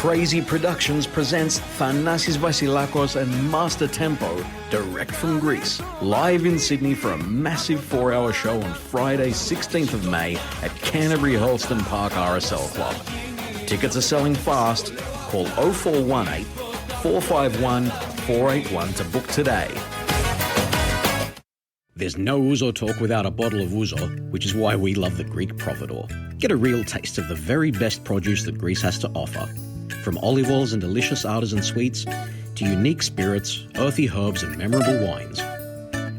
Crazy Productions presents Thanasis Vasilakos and Master Tempo, direct from Greece, live in Sydney for a massive 4-hour show on Friday, 16th of May at Canterbury Holston Park RSL Club. Tickets are selling fast. Call 0418 451 481 to book today. There's no Ouzo Talk without a bottle of Ouzo, which is why we love the Greek Providor. Get a real taste of the very best produce that Greece has to offer. From olive oils and delicious artisan sweets to unique spirits, earthy herbs and memorable wines.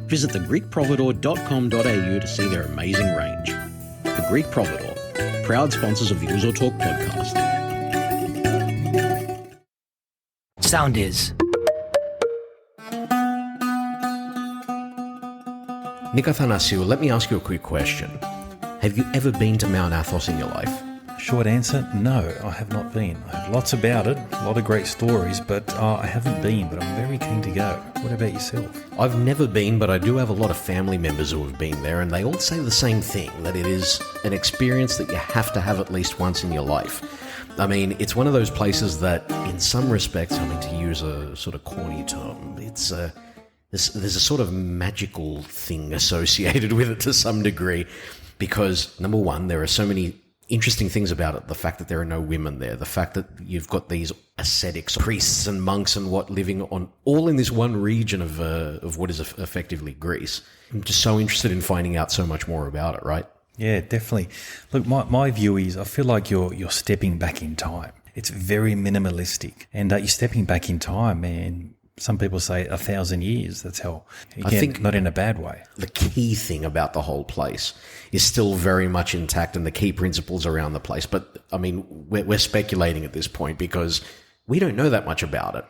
Visit thegreekprovidor.com.au to see their amazing range. The Greek Providor, proud sponsors of the Ouzo Talk podcast. Sound is. Nick Athanasiou, let me ask you a quick question. Have you ever been to Mount Athos in your life? Short answer, no, I have not been. I have lots about it, a lot of great stories, but I haven't been, but I'm very keen to go. What about yourself? I've never been, but I do have a lot of family members who have been there, and they all say the same thing, that it is an experience that you have to have at least once in your life. I mean, it's one of those places that, in some respects, I mean, to use a sort of corny term, it's there's a sort of magical thing associated with it to some degree, because, number one, there are so many interesting things about it. The fact that there are no women there, the fact that you've got these ascetics, priests and monks and what living on all in this one region of what is effectively Greece. I'm just so interested in finding out so much more about it, right? Yeah, definitely. Look, my view is I feel like you're stepping back in time. It's very minimalistic, and you're stepping back in time, man. Some people say 1,000 years. That's how. Again, I think not in a bad way. The key thing about the whole place is still very much intact, and the key principles around the place. But I mean, we're speculating at this point because we don't know that much about it,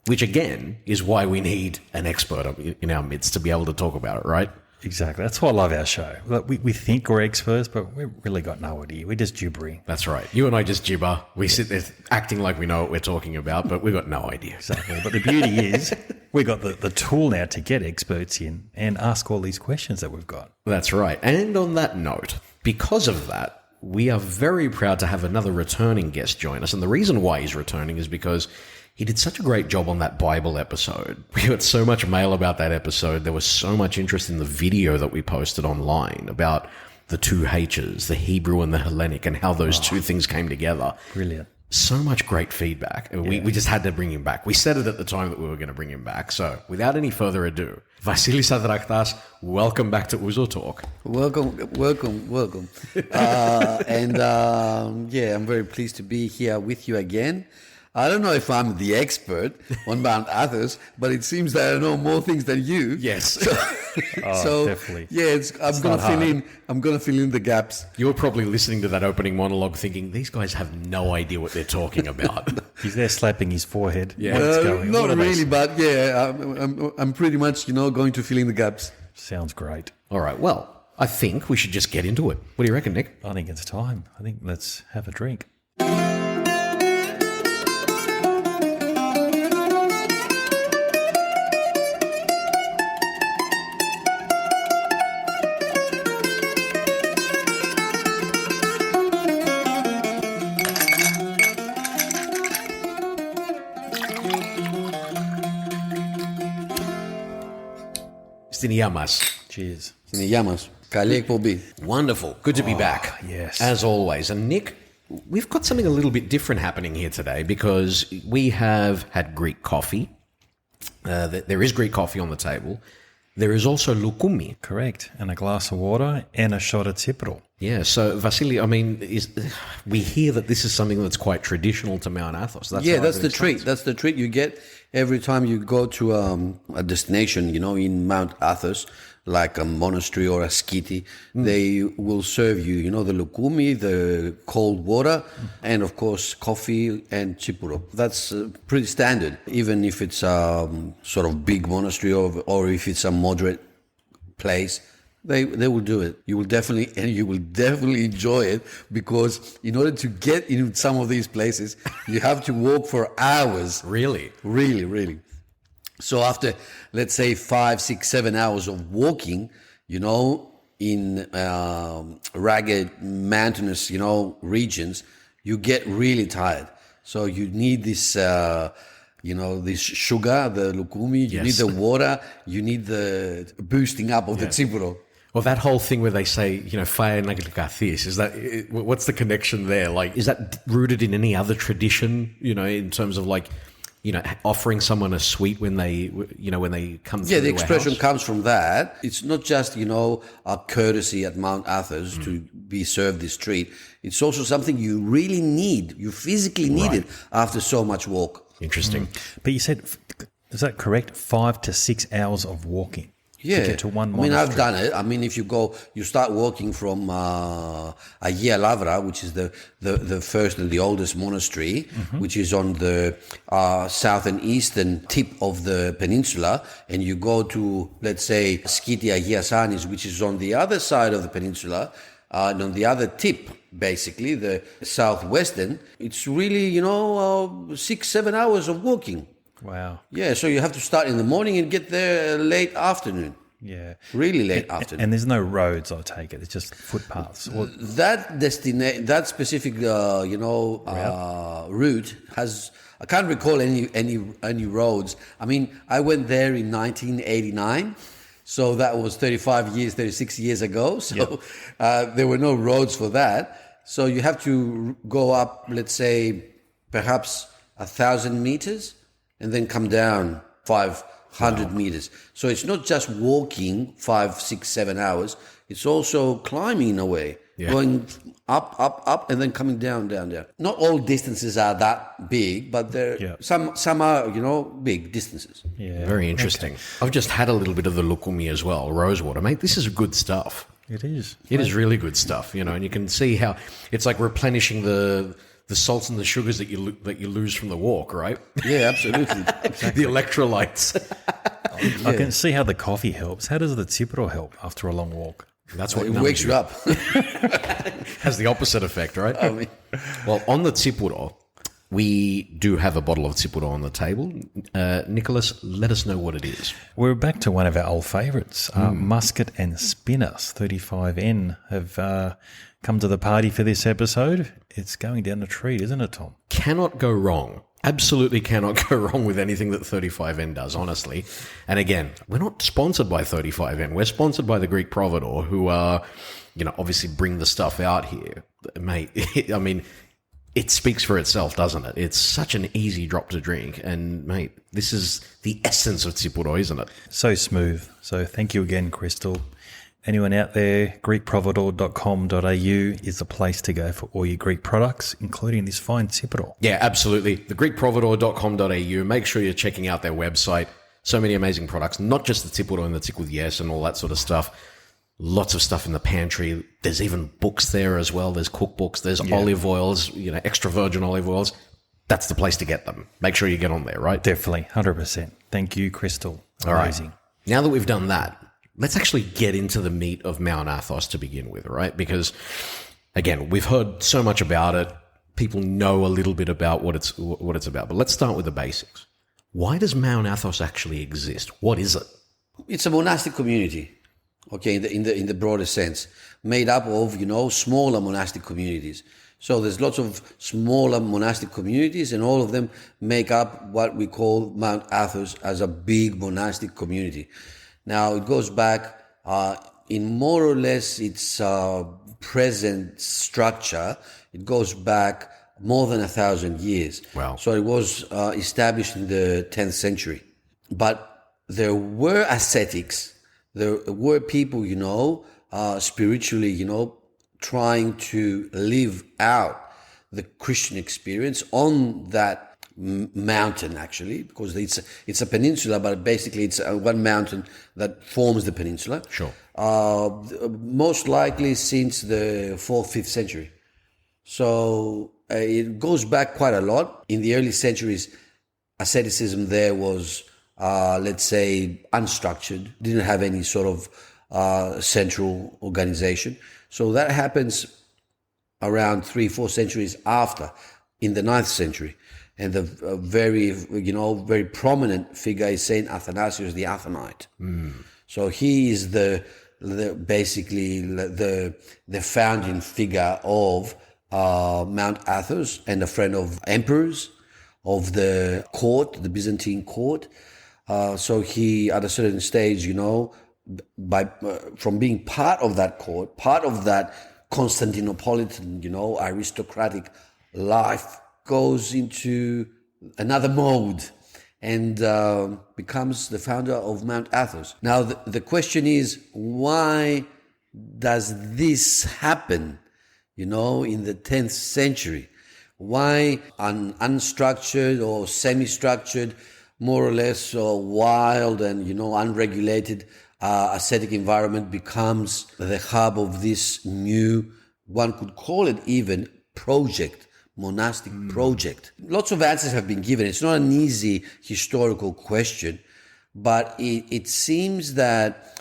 which again is why we need an expert in our midst to be able to talk about it, right? Exactly. That's why I love our show. Look, we think we're experts, but we've really got no idea. We're just gibbering. That's right. You and I just gibber. We sit there acting like we know what we're talking about, but we've got no idea. Exactly. But the beauty is we've got the tool now to get experts in and ask all these questions that we've got. That's right. And on that note, because of that, we are very proud to have another returning guest join us. And the reason why he's returning is because he did such a great job on that Bible episode. We got so much mail about that episode. There was so much interest in the video that we posted online about the two H's, the Hebrew and the Hellenic, and how those two things came together. Brilliant. So much great feedback. Yeah. We just had to bring him back. We said it at the time that we were going to bring him back. So without any further ado, Vasilias Adrahtas, welcome back to Ouzo Talk. Welcome. I'm very pleased to be here with you again. I don't know if I'm the expert on Mount Athos, but it seems that I know more things than you. Yes. So definitely. Yeah, I'm going to fill in the gaps. You're probably listening to that opening monologue thinking, these guys have no idea what they're talking about. He's there slapping his forehead. Yeah. Not really, but yeah, I'm pretty much, going to fill in the gaps. Sounds great. All right. Well, I think we should just get into it. What do you reckon, Nick? I think it's time. I think let's have a drink. Στην υγεία μας. Cheers. Στην υγεία μας. Καλή εκπομπή. Wonderful. Good to be back. Yes. As always. And Nick, we've got something a little bit different happening here today because we have had Greek coffee. There is Greek coffee on the table. There is also lukumi. Correct. And a glass of water and a shot of tsipro. Yeah. So, Vasily, I mean, we hear that this is something that's quite traditional to Mount Athos. That's the treat. That's the treat you get every time you go to a destination, in Mount Athos, like a monastery or a skiti. They will serve you, the lukumi, the cold water, and of course coffee and chipuro. That's pretty standard, even if it's a sort of big monastery or if it's a moderate place. They will do it. You will definitely enjoy it, because in order to get in some of these places, you have to walk for hours. Really? Really. So after, let's say, 5, 6, 7 hours of walking, in ragged mountainous, regions, you get really tired. So you need this, this sugar, the lukumi, you need the water, you need the boosting up of the tsipuro. Well, that whole thing where they say, fire naglikathis, is that, what's the connection there? Like, is that rooted in any other tradition, in terms of like, offering someone a sweet when they come through? Yeah, the expression house? comes from that. It's not just, a courtesy at Mount Athos to be served this treat. It's also something you really need. You physically need it after so much walk. Interesting. But you said, is that correct? 5 to 6 hours of walking. Yeah, to get to one I've monastery. done it. I mean, if you start walking from Agia Lavra, which is the first and the oldest monastery, which is on the south and eastern tip of the peninsula, and you go to, let's say, Skiti Agia Sanis, which is on the other side of the peninsula, and on the other tip, basically, the southwestern, it's really, 6-7 hours of walking. Wow. Yeah, so you have to start in the morning and get there late afternoon. Yeah. Really late afternoon. And there's no roads, I take it. It's just footpaths. That specific, route has, I can't recall any roads. I mean, I went there in 1989. So that was 36 years ago. So there were no roads for that. So you have to go up, let's say, perhaps 1,000 meters, and then come down 500 meters. So it's not just walking 5, 6, 7 hours. It's also climbing in a way, going up, and then coming down. Not all distances are that big, but some are, big distances. Yeah. Very interesting. Okay. I've just had a little bit of the lukumi as well, rosewater. Mate, this is good stuff. It is. It is really good stuff, and you can see how it's like replenishing the salts and the sugars that you lose from the walk, right? Yeah, absolutely. The electrolytes. I can see how the coffee helps. How does the tsipuro help after a long walk? That's what it wakes you up. Has the opposite effect, right? Well, on the tsipuro, we do have a bottle of tsipuro on the table. Nicholas, let us know what it is. We're back to one of our old favourites. Muscat and Spinners 35N have come to the party for this episode. It's going down a treat, isn't it, Tom? Cannot go wrong. Absolutely cannot go wrong with anything that 35N does, honestly. And again, we're not sponsored by 35N. We're sponsored by the Greek Providore, who obviously bring the stuff out here. Mate, I mean, it speaks for itself, doesn't it? It's such an easy drop to drink. And, mate, this is the essence of tsipuro, isn't it? So smooth. So thank you again, Crystal. Anyone out there, greekprovidore.com.au is the place to go for all your Greek products, including this fine tsipuro. Yeah, absolutely. The greekprovidore.com.au. Make sure you're checking out their website. So many amazing products, not just the tsipuro and the tikulyes and all that sort of stuff. Lots of stuff in the pantry. There's even books there as well. There's cookbooks. There's olive oils, extra virgin olive oils. That's the place to get them. Make sure you get on there, right? Definitely, 100%. Thank you, Crystal. Amazing. All right. Now that we've done that, let's actually get into the meat of Mount Athos to begin with, right? Because, again, we've heard so much about it. People know a little bit about what it's about. But let's start with the basics. Why does Mount Athos actually exist? What is it? It's a monastic community, okay, in the broader sense, made up of, smaller monastic communities. So there's lots of smaller monastic communities, and all of them make up what we call Mount Athos as a big monastic community. Now, it goes back in more or less its present structure. It goes back more than 1,000 years. Wow. So it was established in the 10th century. But there were ascetics. There were people, spiritually, trying to live out the Christian experience on that mountain, actually, because it's a peninsula, but basically it's one mountain that forms the peninsula. Sure. Most likely since the 4th, 5th century. So it goes back quite a lot. In the early centuries, asceticism there was, let's say, unstructured, didn't have any sort of central organization. So that happens around 3-4 centuries after, in the 9th century. And the very prominent figure is Saint Athanasius the Athonite. So he is basically the founding figure of Mount Athos and a friend of emperors of the court, the Byzantine court. So he, at a certain stage, from being part of that court, part of that Constantinopolitan, aristocratic life, goes into another mode and becomes the founder of Mount Athos. Now, the question is, why does this happen, in the 10th century? Why an unstructured or semi-structured, more or less wild and, unregulated ascetic environment becomes the hub of this new, one could call it even, project, monastic project? Lots of answers have been given. It's not an easy historical question, but it seems that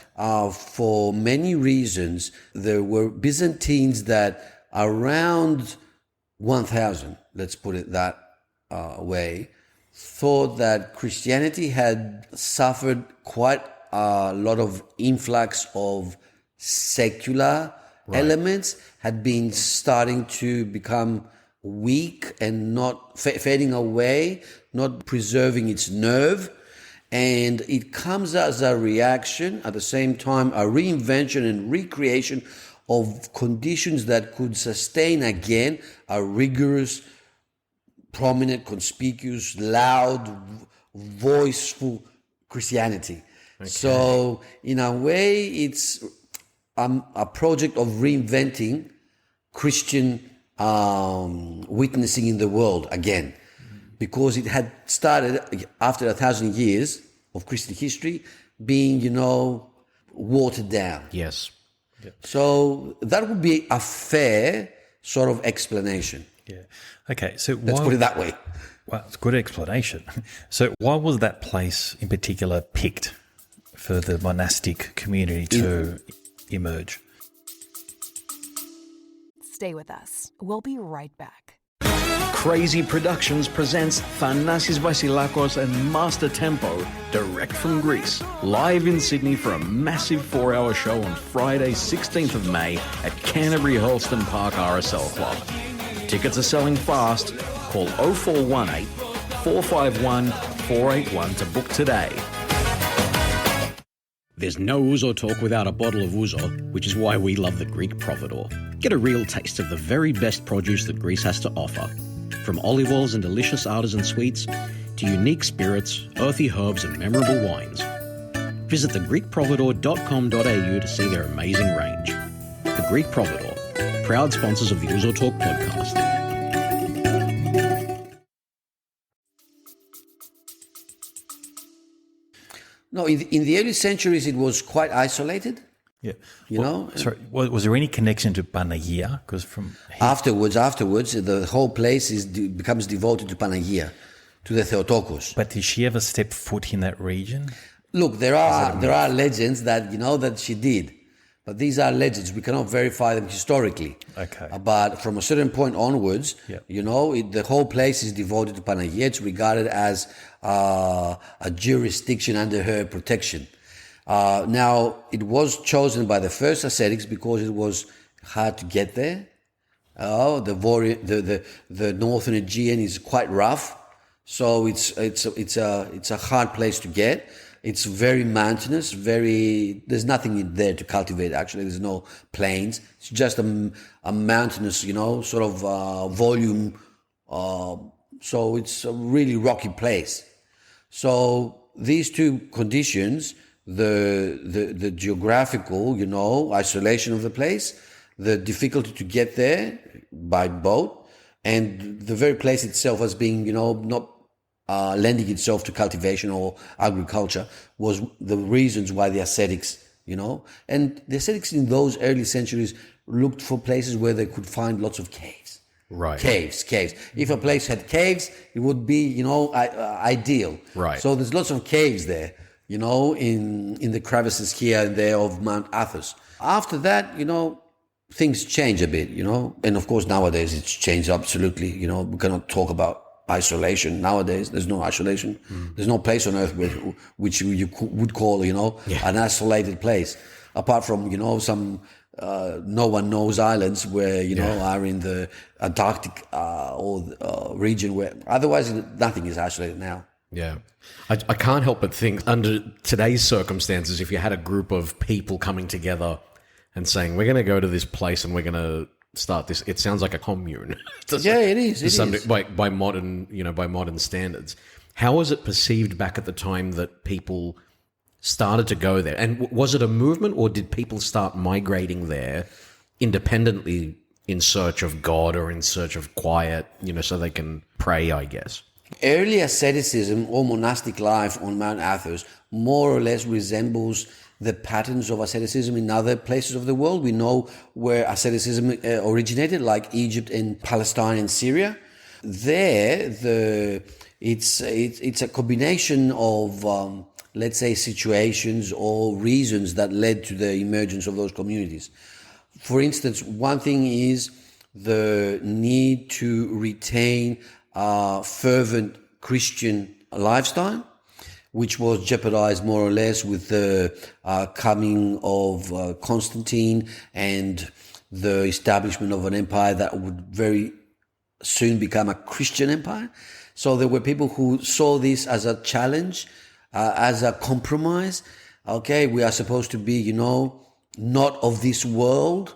for many reasons, there were Byzantines that around 1000, let's put it that way, thought that Christianity had suffered quite a lot of influx of secular elements, had been starting to become weak and not fading away, not preserving its nerve. And it comes as a reaction, at the same time, a reinvention and recreation of conditions that could sustain again a rigorous, prominent, conspicuous, loud, voiceful Christianity. Okay. So in a way, it's a project of reinventing Christian witnessing in the world again, because it had started after 1,000 years of Christian history being, watered down. Yes. Yep. So that would be a fair sort of explanation. Yeah. Okay. So let's put it that way. Well, it's a good explanation. So why was that place in particular picked for the monastic community to emerge? Stay with us. We'll be right back. Crazy Productions presents Thanasis Vasilakos and Master Tempo direct from Greece, live in Sydney for a massive 4-hour show on Friday 16th of May at Canterbury Hurlston Park RSL Club. Tickets are selling fast. Call 0418 451 481 to book today. There's no Ouzo Talk without a bottle of Ouzo, which is why we love the Greek providor. Get a real taste of the very best produce that Greece has to offer. From olive oils and delicious artisan sweets to unique spirits, earthy herbs and memorable wines. Visit thegreekprovidor.com.au to see their amazing range. The Greek Providor, proud sponsors of the Ouzo Talk podcast. No, in the early centuries, it was quite isolated. Yeah. Sorry, was there any connection to Panagia? Because afterwards, the whole place becomes devoted to Panagia, to the Theotokos. But did she ever step foot in that region? Look, there are legends that that she did, but these are legends. We cannot verify them historically. Okay. But from a certain point onwards, the whole place is devoted to Panagia. It's regarded as a jurisdiction under her protection. Now, it was chosen by the first ascetics because it was hard to get there. The northern Aegean is quite rough, so it's a hard place to get. It's very mountainous. There's nothing there to cultivate. Actually, there's no plains. It's just a mountainous, sort of volume. So it's a really rocky place. So these two conditions, the geographical, isolation of the place, the difficulty to get there by boat, and the very place itself as being, not lending itself to cultivation or agriculture, was the reasons why the ascetics, and the ascetics in those early centuries looked for places where they could find lots of caves. Right. Caves. If a place had caves, it would be, ideal. Right. So there's lots of caves there, in the crevices here and there of Mount Athos. After that, things change a bit, and of course nowadays it's changed absolutely. We cannot talk about isolation nowadays. There's no isolation. There's no place on earth which you would call, an isolated place, apart from, some no one knows islands where, are in the Antarctic region where otherwise nothing is isolated now. Yeah. I can't help but think under today's circumstances, if you had a group of people coming together and saying, we're going to go to this place and we're going to start this, it sounds like a commune. Yeah, it is. By modern standards. How was it perceived back at the time that people started to go there? And was it a movement, or did people start migrating there independently in search of God or in search of quiet, so they can pray, I guess? Early asceticism or monastic life on Mount Athos more or less resembles the patterns of asceticism in other places of the world. We know where asceticism originated, like Egypt and Palestine and Syria. There, it's a combination of let's say situations or reasons that led to the emergence of those communities. For instance, one thing is the need to retain a fervent Christian lifestyle, which was jeopardized more or less with the coming of Constantine and the establishment of an empire that would very soon become a Christian empire. So there were people who saw this as a challenge, as a compromise. Okay, we are supposed to be, not of this world.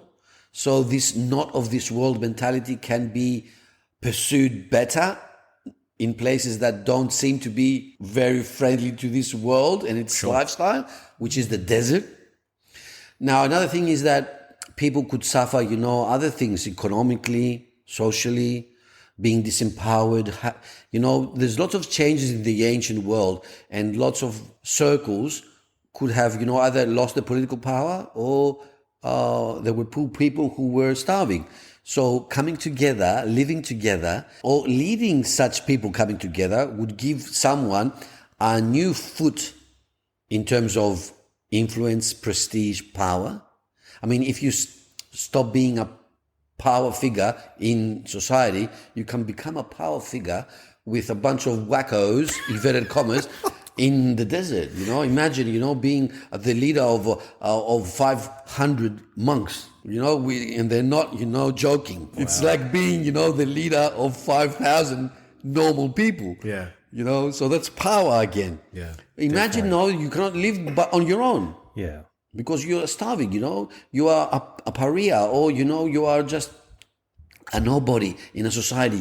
So this not of this world mentality can be pursued better in places that don't seem to be very friendly to this world and its lifestyle, which is the desert. Now, another thing is that people could suffer, other things economically, socially, being disempowered. There's lots of changes in the ancient world, and lots of circles could have, either lost the political power or there were poor people who were starving. So coming together, living together, or leading such people coming together would give someone a new foot in terms of influence, prestige, power. I mean, if you stop being a power figure in society, you can become a power figure with a bunch of wackos, inverted commas, in the desert. Imagine, being the leader of 500 monks, and they're not, joking. Wow. It's like being, the leader of 5,000 normal people. Yeah. So that's power again. Yeah. Imagine, you cannot live but on your own. Yeah. Because you're starving, you are a pariah, or, you are just a nobody in a society,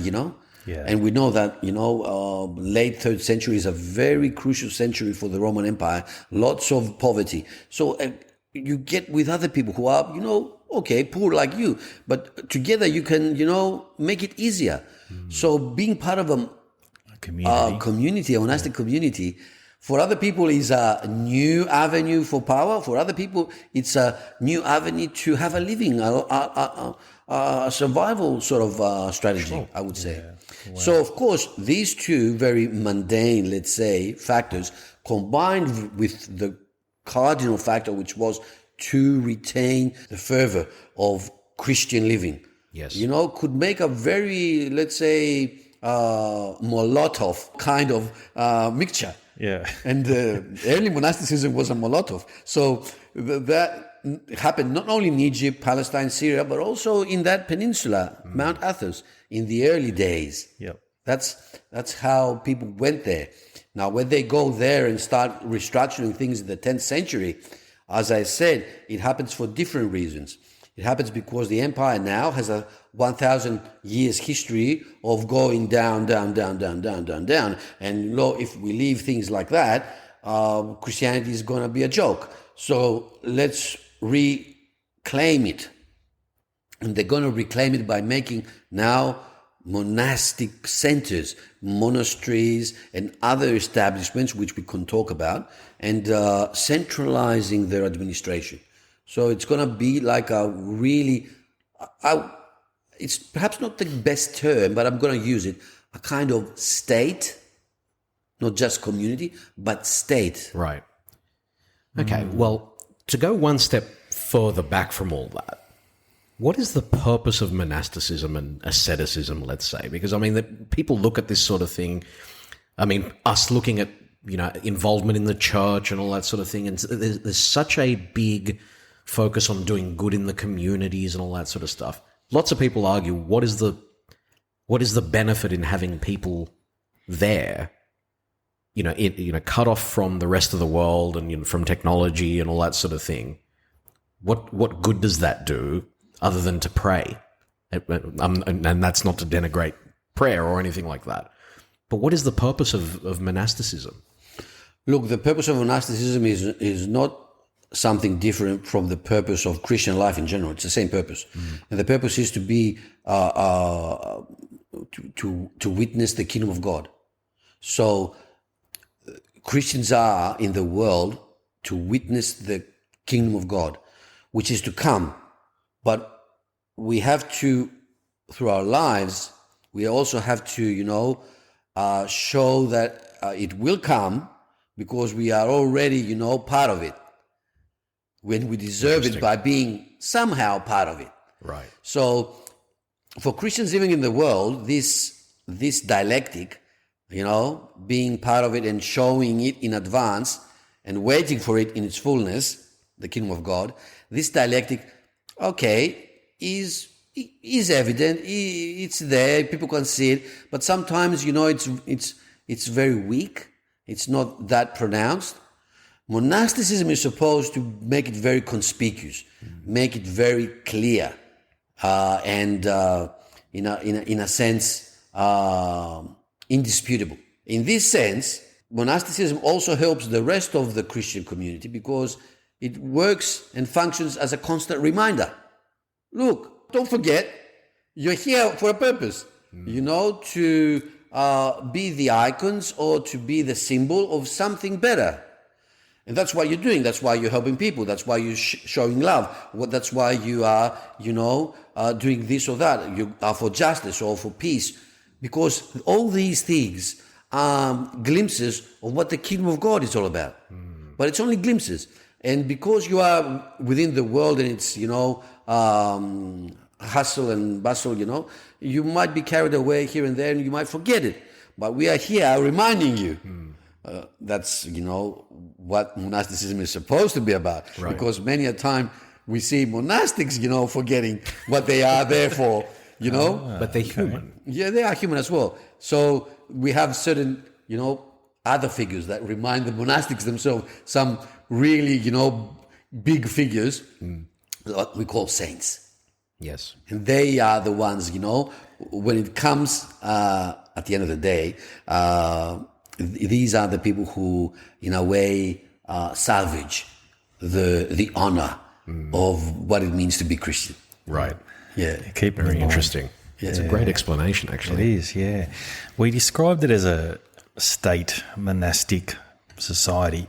Yeah. And we know that, late 3rd century is a very crucial century for the Roman Empire. Lots of poverty. So you get with other people who are, okay, poor like you, but together you can, make it easier. So being part of a community, a monastic community, for other people is a new avenue for power. For other people, it's a new avenue to have a living, a survival sort of strategy, I would say. Yeah. Wow. So, of course, these two very mundane, let's say, factors combined with the cardinal factor, which was to retain the fervor of Christian living, yes, could make a very, let's say, Molotov kind of mixture. Yeah. And early monasticism was a Molotov. So that happened not only in Egypt, Palestine, Syria, but also in that peninsula, Mount Athos, in the early days. Yep. That's how people went there. Now, when they go there and start restructuring things in the 10th century, as I said, it happens for different reasons. It happens because the empire now has a 1,000 years history of going down, down, down, down, down, down, down. And if we leave things like that, Christianity is going to be a joke. So let's reclaim it. And they're going to reclaim it by making now monastic centers, monasteries, and other establishments, which we can talk about, and centralizing their administration. So it's going to be like a really, it's perhaps not the best term, but I'm going to use it, a kind of state, not just community, but state. Right. Okay, well, to go one step further back from all that, what is the purpose of monasticism and asceticism, let's say? Because, people look at this sort of thing, us looking at, involvement in the church and all that sort of thing, and there's such a big focus on doing good in the communities and all that sort of stuff. Lots of people argue, what is the benefit in having people there, cut off from the rest of the world and from technology and all that sort of thing? What good does that do other than to pray? And that's not to denigrate prayer or anything like that. But what is the purpose of monasticism? Look, the purpose of monasticism is not something different from the purpose of Christian life in general. It's the same purpose. And the purpose is to be to witness the kingdom of God. So Christians are in the world to witness the kingdom of God, which is to come. But we have to, through our lives, we also have to, show that it will come, because we are already, part of it, when we deserve it by being somehow part of it. Right. So for Christians living in the world, this dialectic, being part of it and showing it in advance and waiting for it in its fullness, the kingdom of God, this dialectic, is evident. It's there. People can see it. But sometimes, it's very weak. It's not that pronounced. Monasticism is supposed to make it very conspicuous, make it very clear, and in a sense, indisputable. In this sense, monasticism also helps the rest of the Christian community, because it works and functions as a constant reminder. Look, don't forget, you're here for a purpose, to be the icons or to be the symbol of something better. And that's what you're doing. That's why you're helping people. That's why you're showing love. That's why you are, doing this or that. You are for justice or for peace. Because all these things are glimpses of what the kingdom of God is all about. But it's only glimpses. And because you are within the world and it's, hustle and bustle, you might be carried away here and there and you might forget it. But we are here reminding you. That's, what monasticism is supposed to be about. Right. Because many a time we see monastics, forgetting what they are there for, But they're human. Yeah, they are human as well. So we have certain, other figures that remind the monastics themselves, some really, big figures, what we call saints. Yes. And they are the ones, when it comes at the end of the day, these are the people who, in a way, salvage the honor of what it means to be Christian. Right. Yeah. Keep it Very interesting. Yeah. It's a great explanation, actually. It is, yeah. We described it as a state monastic society.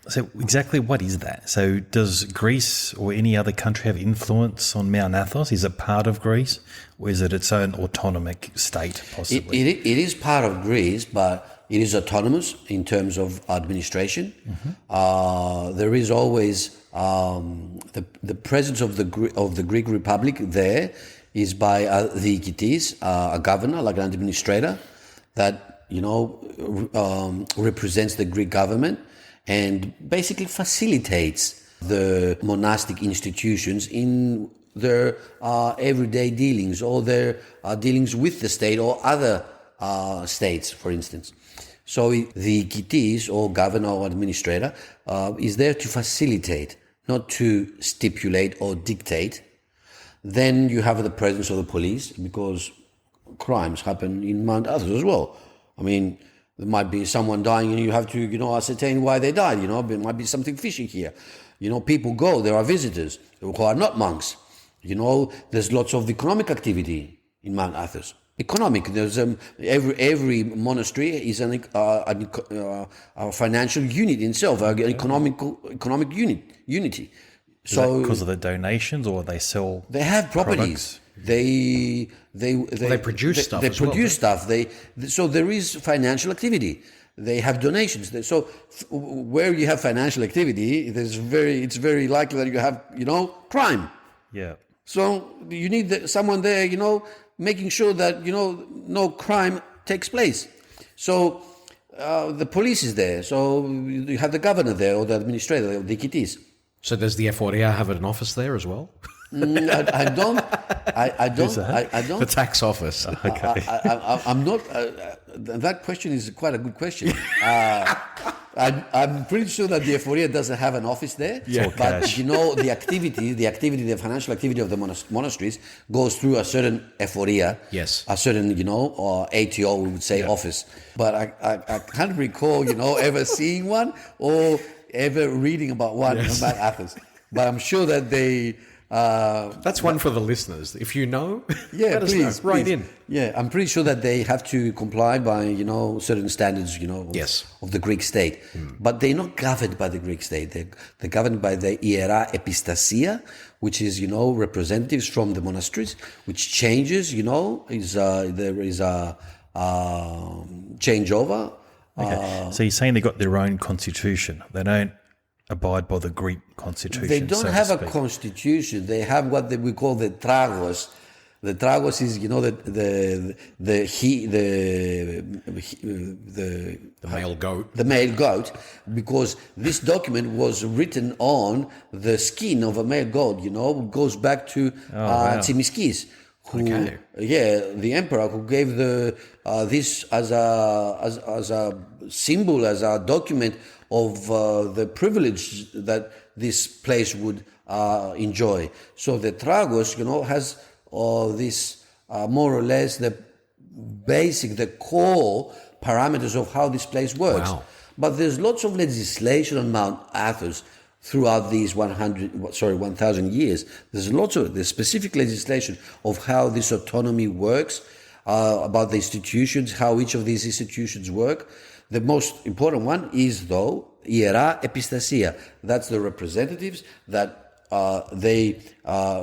So exactly what is that? So does Greece or any other country have influence on Mount Athos? Is it part of Greece, or is it its own autonomic state, possibly? It is part of Greece, but it is autonomous in terms of administration. There is always the presence of the Greek Republic there is by the dikitis, a governor, like an administrator, that represents the Greek government and basically facilitates the monastic institutions in their everyday dealings or their dealings with the state or other states, for instance. So the dikitis, or governor or administrator, is there to facilitate, not to stipulate or dictate. Then you have the presence of the police, because crimes happen in Mount Athos as well. I mean, there might be someone dying and you have to, ascertain why they died, There might be something fishy here. People go, there are visitors who are not monks. There's lots of economic activity in Mount Athos. There's every monastery is a financial unit in itself, an economic unity. So because of the donations, or they sell? They have properties. They produce stuff. They produce stuff. So there is financial activity. They have donations. So where you have financial activity, it's very likely that you have crime. Yeah. So you need someone there, making sure that no crime takes place. So the police is there. So you have the governor there, or the administrator, the dikitis. So does the Eforia have an office there as well? I don't. I don't. I don't. The tax office. I'm not. That question is quite a good question. I'm pretty sure that the Eforia doesn't have an office there. Yeah. But Cash. the financial activity of the monasteries goes through a certain Eforia. Yes. A certain, or ATO, we would say, office. But I can't recall, ever seeing one or ever reading about one about Athos. But I'm sure that they. That's one for the listeners. If you know, Yeah, let us please, know. Write please. in. Yeah, I'm pretty sure that they have to comply by, certain standards, Yes. of the Greek state. But they're not governed by the Greek state. They're governed by the Iera Epistasia, which is, representatives from the monasteries, which changes, there is a changeover. Okay. So you're saying they've got their own constitution. They don't abide by the Greek constitution. They don't so have to a speak. constitution. They have what we call the tragos. The tragos is, The male goat. the male goat, because this document was written on the skin of a male goat. Goes back to Tsimiskis, who, the emperor who gave this as a symbol, as a document of the privilege that this place would enjoy. So the tragos, has this more or less the core parameters of how this place works. Wow. But there's lots of legislation on Mount Athos throughout these 1,000 years. There's specific legislation of how this autonomy works, about the institutions, how each of these institutions work. The most important one is, though, Iera Epistasia. That's the representatives that they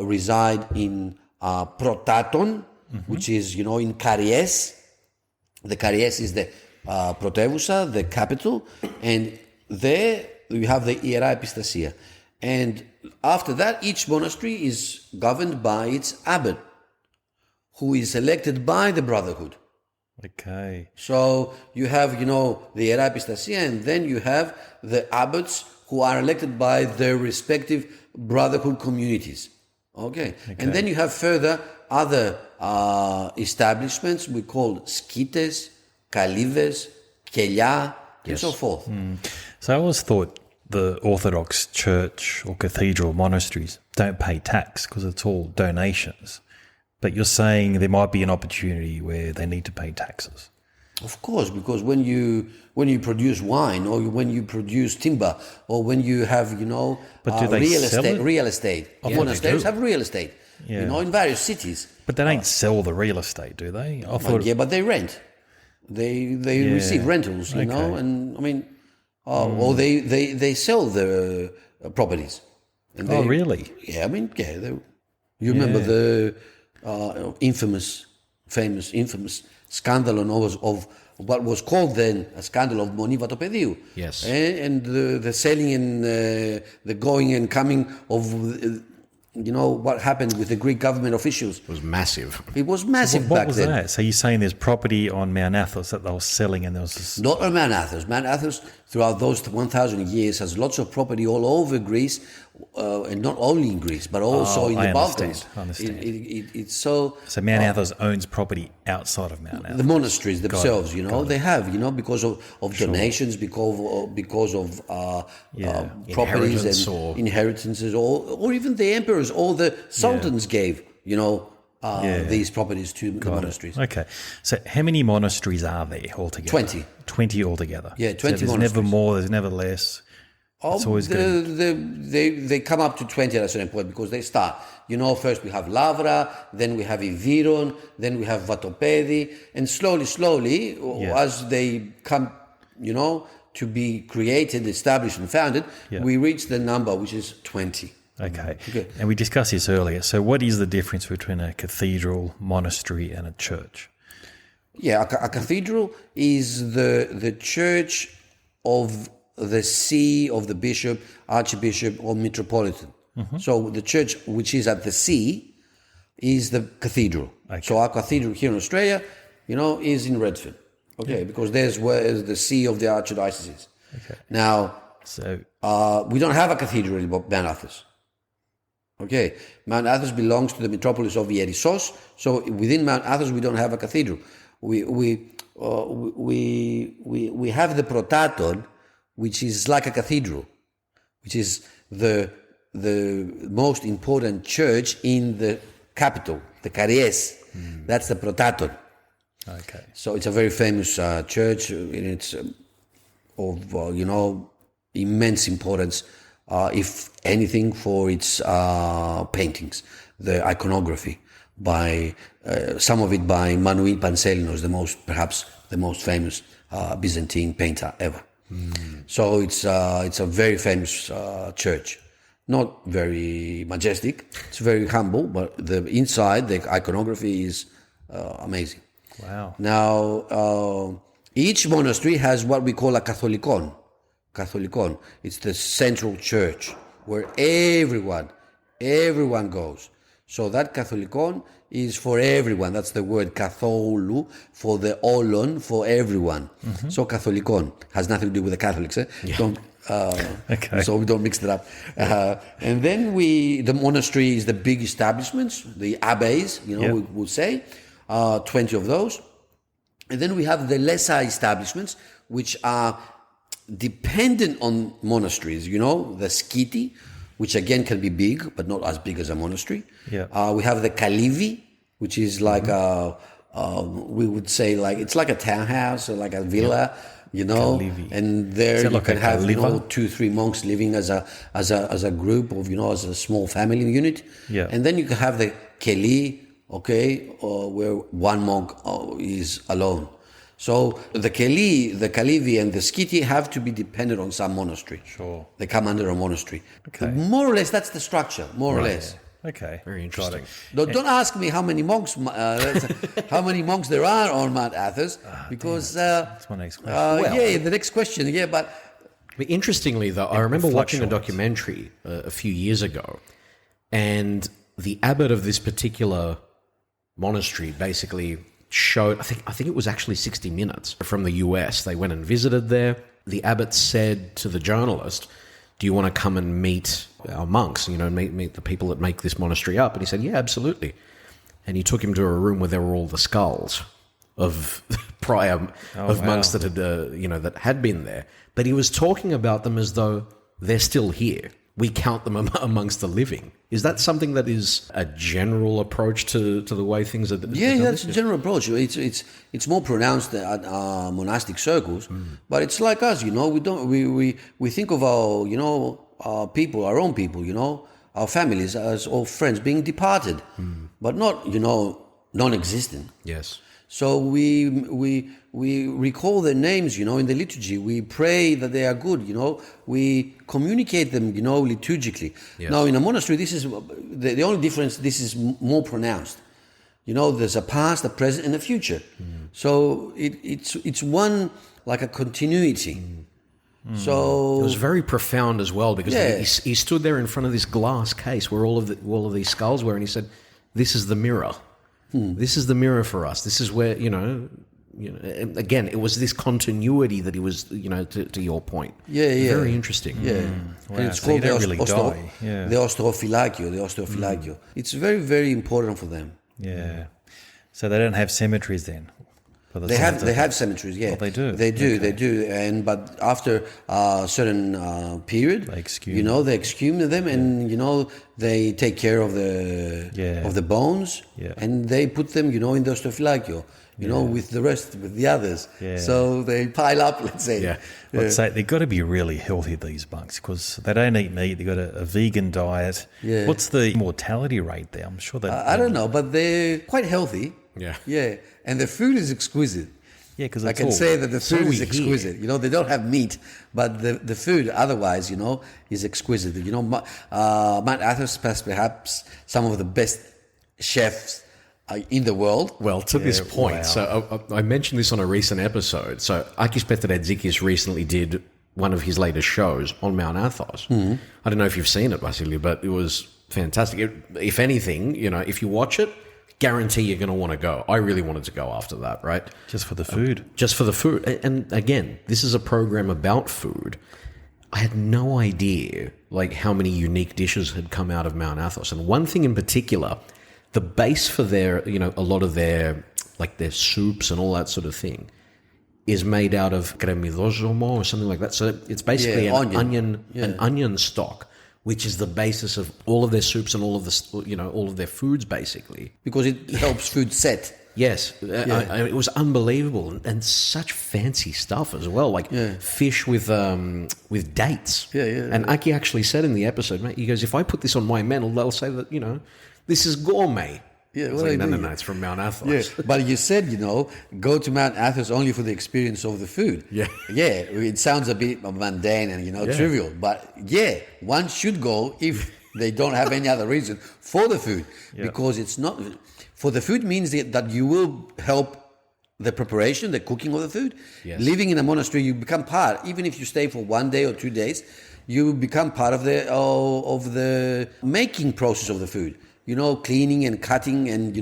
reside in Protaton, which is, in Karies. The Karies is the Proteusa, the capital, and there you have the Iera Epistasia. And after that, each monastery is governed by its abbot, who is elected by the brotherhood. Okay. So you have, the Iera Epistasia, and then you have the abbots who are elected by their respective brotherhood communities. Okay. And then you have further other establishments we call skites, kalives, kelia, and so forth. So I always thought the Orthodox church or cathedral monasteries don't pay tax because it's all donations. But you're saying there might be an opportunity where they need to pay taxes. Of course, because when you produce wine, or when you produce timber, or when you have But do they sell it? real estate. Monasteries have real estate, in various cities. But they don't sell the real estate, do they? I thought. But they rent. They receive rentals, and I mean, or they sell their properties. And Really? Yeah, I mean, you remember the infamous scandal of what was called then a scandal of Moni Vatopediou. Yes. And the selling and the going and coming of, what happened with the Greek government officials. It was massive. It was massive What back was then. that? So you're saying there's property on Mount Athos that they were selling, and there was this. Not on Mount Athos. Mount Athos, throughout those 1,000 years, has lots of property all over Greece, and not only in Greece, but also in the Balkans. I understand. It's so... So Mount Athos owns property outside of Mount Athos. The monasteries themselves, they have, because of donations, because of properties and inheritances, or even the emperors or the sultans gave, these properties to the monasteries. Okay. So how many monasteries are there altogether? 20. 20 altogether. Yeah, 20 so there's monasteries. never more, there's never less. It's always good. They come up to 20 at a certain point because they start. First we have Lavra, then we have Iviron, then we have Vatopedi, and slowly, as they come, to be created, established, and founded, we reach the number which is 20. Okay. And we discussed this earlier. So what is the difference between a cathedral, monastery, and a church? Yeah, a cathedral is the church of the see of the bishop, archbishop, or metropolitan. So the church which is at the see is the cathedral. Okay. So our cathedral here in Australia, is in Redfern. Okay, because there's where the see of the archdiocese is. Okay. Now, So We don't have a cathedral in Mount Athos. Okay, Mount Athos belongs to the metropolis of Ierissos, so within Mount Athos we don't have a cathedral. We have the Protaton, which is like a cathedral, which is the most important church in the capital, the Caries. That's the Protaton. okay. So it's a very famous church, and it's of immense importance, if anything, for its paintings, the iconography by some of it by Manuel Panselinos, perhaps the most famous Byzantine painter ever. So it's a very famous church. Not very majestic. It's very humble, but the inside, the iconography is amazing. Wow. Now, each monastery has what we call a Catholicon. Catholicon. It's the central church where everyone goes. So that Catholicon is for everyone. That's the word katholu, for the olon, for everyone. So Catholicon has nothing to do with the Catholics. Don't. Okay. So we don't mix it up. And then the monastery is the big establishments, the abbeys, we would say, 20 of those. And then we have the lesser establishments, which are dependent on monasteries, the skiti, which again can be big, but not as big as a monastery. Yeah. We have the kalivi, which is like we would say it's like a townhouse or like a villa, Kalivi. and there Is it you like can a have kaliva? 2-3 monks living as a group of as a small family unit. Yeah. And then you can have the keli, where one monk is alone. So the kalivi and the skiti have to be dependent on some monastery. Sure. They come under a monastery. Okay. More or less, that's the structure. More or less. Okay. Very interesting. Don't ask me how many monks there are on Mount Athos, because That's my next question. the next question. Yeah, but Interestingly, though, I remember watching a fluctuates. documentary a few years ago, and the abbot of this particular monastery basically showed, I think it was actually 60 Minutes from the US. They went and visited there. The abbot said to the journalist, "Do you want to come and meet our monks, meet the people that make this monastery up?" And he said, "Yeah, absolutely." And he took him to a room where there were all the skulls of prior monks that had that had been there. But he was talking about them as though they're still here. We count them amongst the living. Is that something that is a general approach to the way things are done? yeah, that's a general approach. It's more pronounced at monastic circles, but it's like us. We think of our people, our own people, our families as all friends being departed, but not non-existent. Yes. So we recall their names, in the liturgy. We pray that they are good, We communicate them, liturgically. Yes. Now, in a monastery, this is the only difference. This is more pronounced. There's a past, a present, and a future. So it's one like a continuity. So It was very profound as well, because he stood there in front of this glass case where all of these skulls were, and he said, "This is the mirror. This is the mirror for us. This is where and again, it was this continuity that he was, to your point. Yeah. Very interesting. Yeah, Wow, and it's so you called don't really die. Yeah. the osteophylacio. It's very, very important for them. Yeah. So they don't have cemeteries then? They have cemeteries, yeah. Oh, they do? They do. But after a certain period, They exhume. they exhume them, and they take care of the bones, and they put them, in the osteophylacio, with the rest, with the others. Yeah. So they pile up, let's say. Yeah. Let's say they've got to be really healthy, these monks, because they don't eat meat. They've got a vegan diet. Yeah. What's the mortality rate there? I'm sure that I don't know, but they're quite healthy. Yeah. Yeah, and the food is exquisite. Yeah, because I can say that the food is we exquisite. They don't have meat, but the food otherwise, is exquisite. Mount Athos has perhaps some of the best chefs in the world. Well, to this point, wow. so I mentioned this on a recent episode. So Akis Peteretzikis recently did one of his latest shows on Mount Athos. I don't know if you've seen it, Vasilia, but it was fantastic. If anything, if you watch it, guarantee you're going to want to go. I really wanted to go after that, right? just for the food. Just for the food. And again, this is a program about food. I had no idea like how many unique dishes had come out of Mount Athos. And one thing in particular, the base for their, a lot of their, like their soups and all that sort of thing is made out of cremidosomo or something like that. So it's basically an onion stock, which is the basis of all of their soups and all of the, all of their foods basically. Because it helps food set. Yes, it was unbelievable and such fancy stuff as well, like fish with dates. And Aki actually said in the episode, mate, he goes, if I put this on my mental, they'll say that this is gourmet. Yeah, it's like, no, it's from Mount Athos. Yeah, but you said, go to Mount Athos only for the experience of the food. Yeah, it sounds a bit mundane and trivial, but one should go if they don't have any other reason for the food, because it's not. For the food means that you will help the preparation, the cooking of the food. Yes. Living in a monastery, you become part. Even if you stay for 1 day or 2 days, you become part of the making process of the food. Cleaning and cutting and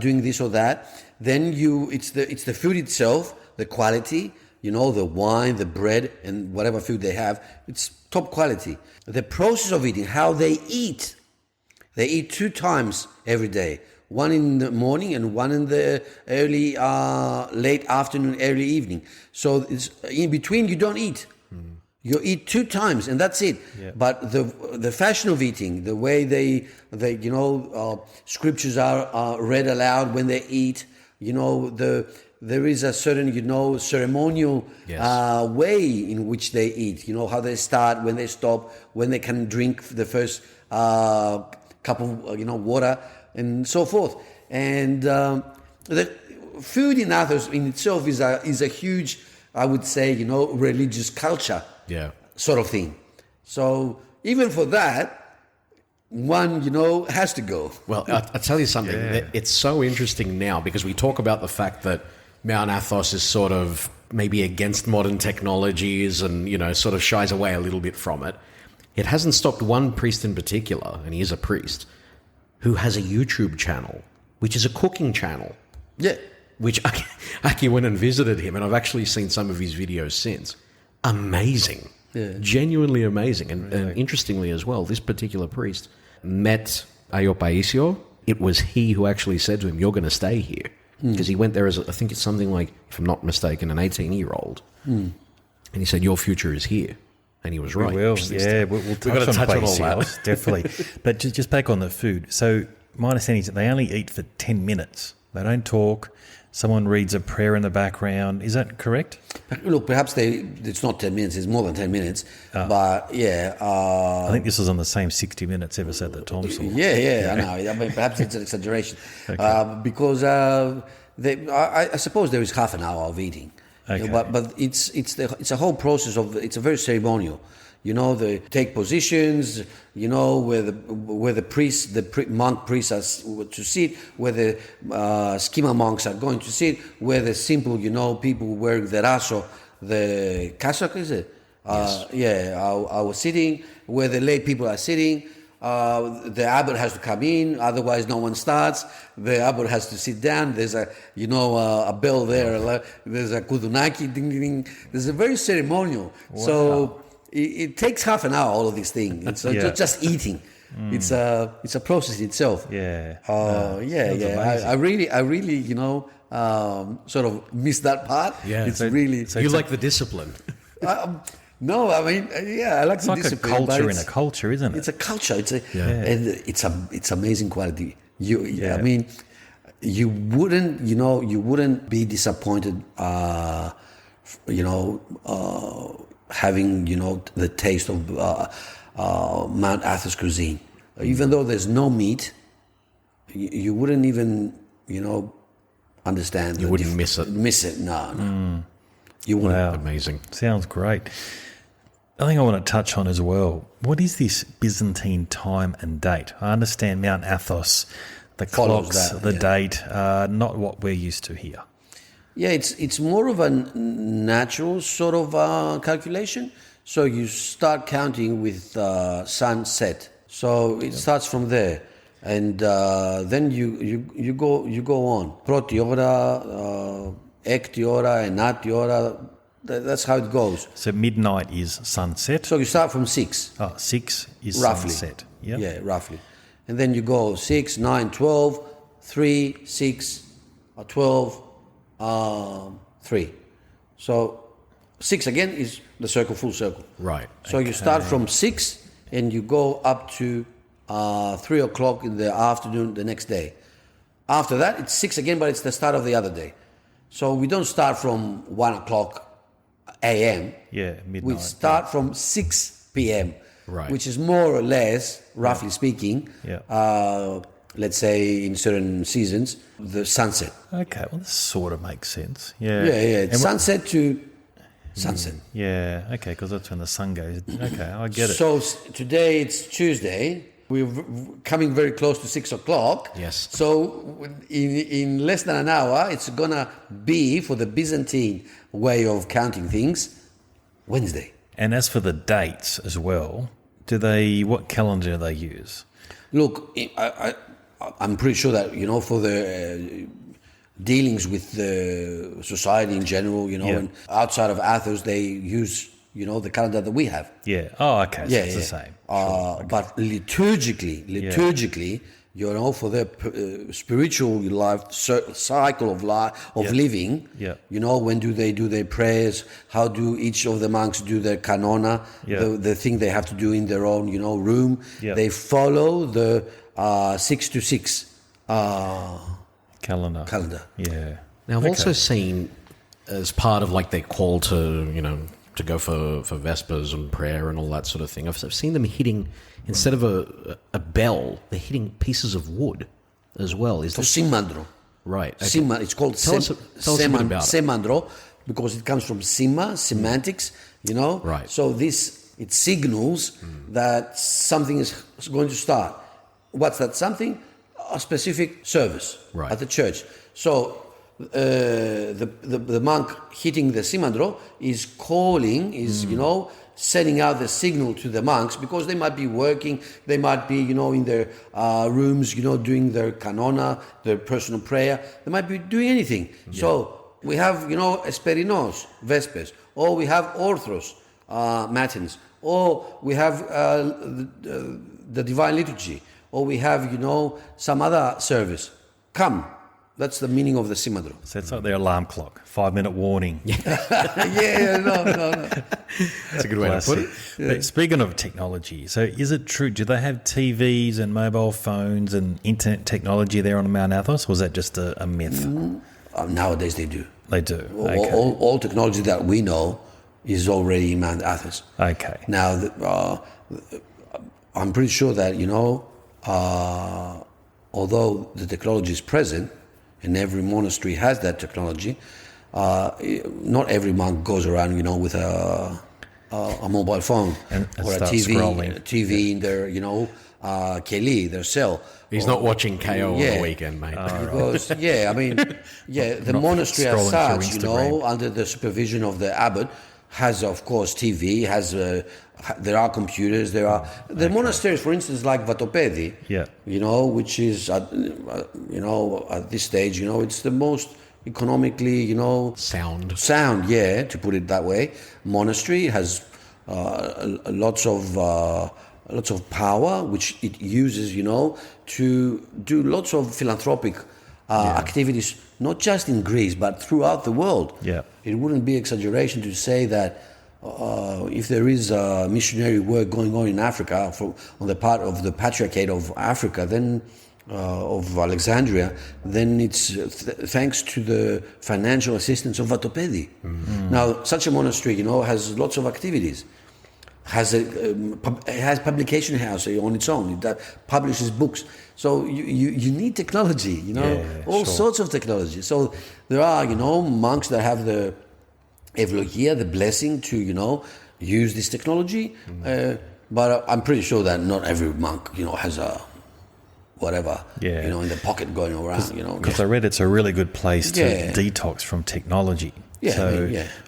doing this or that. Then it's the food itself, the quality. The wine, the bread, and whatever food they have. It's top quality. The process of eating, how they eat. They eat 2 times every day. One in the morning and one in the late afternoon, early evening. So it's in between you don't eat. You eat 2 times and that's it. Yeah. But the fashion of eating, the way they scriptures are read aloud when they eat. There is a certain ceremonial way in which they eat. How they start, when they stop, when they can drink the first cup of water. And so forth, and the food in Athos in itself is a huge, I would say, religious culture, sort of thing. So even for that, one has to go. Well, I'll tell you something. It's so interesting now because we talk about the fact that Mount Athos is sort of maybe against modern technologies and sort of shies away a little bit from it. It hasn't stopped one priest in particular, and he is a priest, who has a YouTube channel, which is a cooking channel. Yeah. Which Aki went and visited him, and I've actually seen some of his videos since. Amazing. Yeah. Genuinely amazing. And interestingly as well, this particular priest met Ayopaisio. It was he who actually said to him, you're going to stay here. Because he went there as, I think it's something like, if I'm not mistaken, an 18-year-old. And he said, your future is here. And he was right. We'll touch on Vasilias, definitely. But just back on the food. So my understanding is that they only eat for 10 minutes. They don't talk. Someone reads a prayer in the background. Is that correct? Look, perhaps it's not 10 minutes. It's more than 10 minutes. But, I think this was on the same 60 Minutes episode that Tom saw. Yeah, I know. I mean, perhaps it's an exaggeration. Okay. Because I suppose there is half an hour of eating. Okay. But it's a whole process it's a very ceremonial. They take positions. Where the priests, the monk priests are to sit, where the schema monks are going to sit, where the simple people wearing the raso, the cassock is it? Yes. Are sitting. Where the lay people are sitting. The abbot has to come in, otherwise no one starts. The abbot has to sit down. There's a bell there. There's a kudunaki, ding, ding, ding. There's a very ceremonial. Wow. So it takes half an hour, all of these things. It's just eating. It's a process itself. Yeah. I really, sort of miss that part. Yeah. It's really. So you like the discipline. No, I mean, I like the discipline. It's like a culture in a culture, isn't it? It's a culture. And it's amazing quality. I mean, you wouldn't be disappointed, having the taste of Mount Athos cuisine. Even though there's no meat, you wouldn't even understand. You wouldn't miss it. Miss it? No. You wouldn't. Wow. Amazing. Sounds great. I think I want to touch on as well, what is this Byzantine time and date? I understand Mount Athos, the clocks, date, not what we're used to here. Yeah, it's more of a natural sort of calculation. So you start counting with sunset. So it starts from there, and then you go on. Πρώτη ώρα, έκτη ώρα, ενάτη ώρα, That's how it goes. So midnight is sunset. So you start from 6. 6 is Roughly. sunset. Yep. Yeah, roughly. And then you go 6, 9, 12, 3, 6, 12, 3. So 6 again is the circle, full circle. Right. So you start from 6 and you go up to 3 o'clock in the afternoon the next day. After that, it's 6 again, but it's the start of the other day. So we don't start from 1 o'clock a.m. Yeah, midnight. We start from 6 p.m., Right. which is more or less, roughly speaking, let's say in certain seasons, the sunset. Okay, well, this sort of makes sense. Yeah. Yeah, yeah. And Sunset to sunset. yeah, okay, because that's when the sun goes. Okay, I get it. So today it's Tuesday. We're coming very close to 6 o'clock. Yes. So in less than an hour, it's going to be, for the Byzantine way of counting things, Wednesday. And as for the dates as well, what calendar do they use? Look, I'm pretty sure that, for the dealings with the society in general, and outside of Athos, they use, the calendar that we have. Yeah. Oh, okay. So it's the same. But liturgically, for the spiritual life cycle of life of living, when do they do their prayers? How do each of the monks do their canona? The thing they have to do in their own, room. They follow the 6 to 6 calendar. Yeah. Now, I've also seen, as part of like their call to, to go for Vespers and prayer and all that sort of thing, I've seen them hitting, instead of a bell, they're hitting pieces of wood as well. Is this Simandro. right? Okay. It's called Tell us a bit about it. semandro because it comes from semantics, Right. So it signals that something is going to start. What's that something? A specific service Right. at the church. So the monk hitting the simandro is calling, sending out the signal to the monks, because they might be working, they might be, in their rooms, doing their canona, their personal prayer. They might be doing anything. Yeah. So we have, Esperinos, Vespers, or we have Orthros, Matins, or we have the Divine Liturgy, or we have, some other service. Come. That's the meaning of the simandro. So it's like their alarm clock, 5-minute warning. No. That's a good way to put it. But speaking of technology, so is it true? Do they have TVs and mobile phones and internet technology there on Mount Athos, or is that just a myth? Nowadays they do. They do. Okay. All technology that we know is already in Mount Athos. Okay. Now, I'm pretty sure that, although the technology is present, and every monastery has that technology, not every monk goes around, with a mobile phone and or a TV in their, keli, their cell. He's not watching KO on the weekend, mate. Because, the monastery as such, under the supervision of the abbot, has, of course, TV, there are computers, the monasteries, for instance, like Vatopedi, which is, at this stage, it's the most economically, sound, to put it that way. Monastery has lots of power, which it uses, to do lots of philanthropic activities, not just in Greece, but throughout the world. Yeah. It wouldn't be exaggeration to say that if there is missionary work going on in Africa on the part of the Patriarchate of Africa, then of Alexandria, then it's thanks to the financial assistance of Vatopedi. Mm-hmm. Now, such a monastery, has lots of activities. Has publication house on its own. It publishes books. So you need technology, all sorts of technology. So there are, monks that have the evlogia, the blessing to, use this technology. But I'm pretty sure that not every monk, has a whatever, in the pocket going around, Because I read it's a really good place to detox from technology.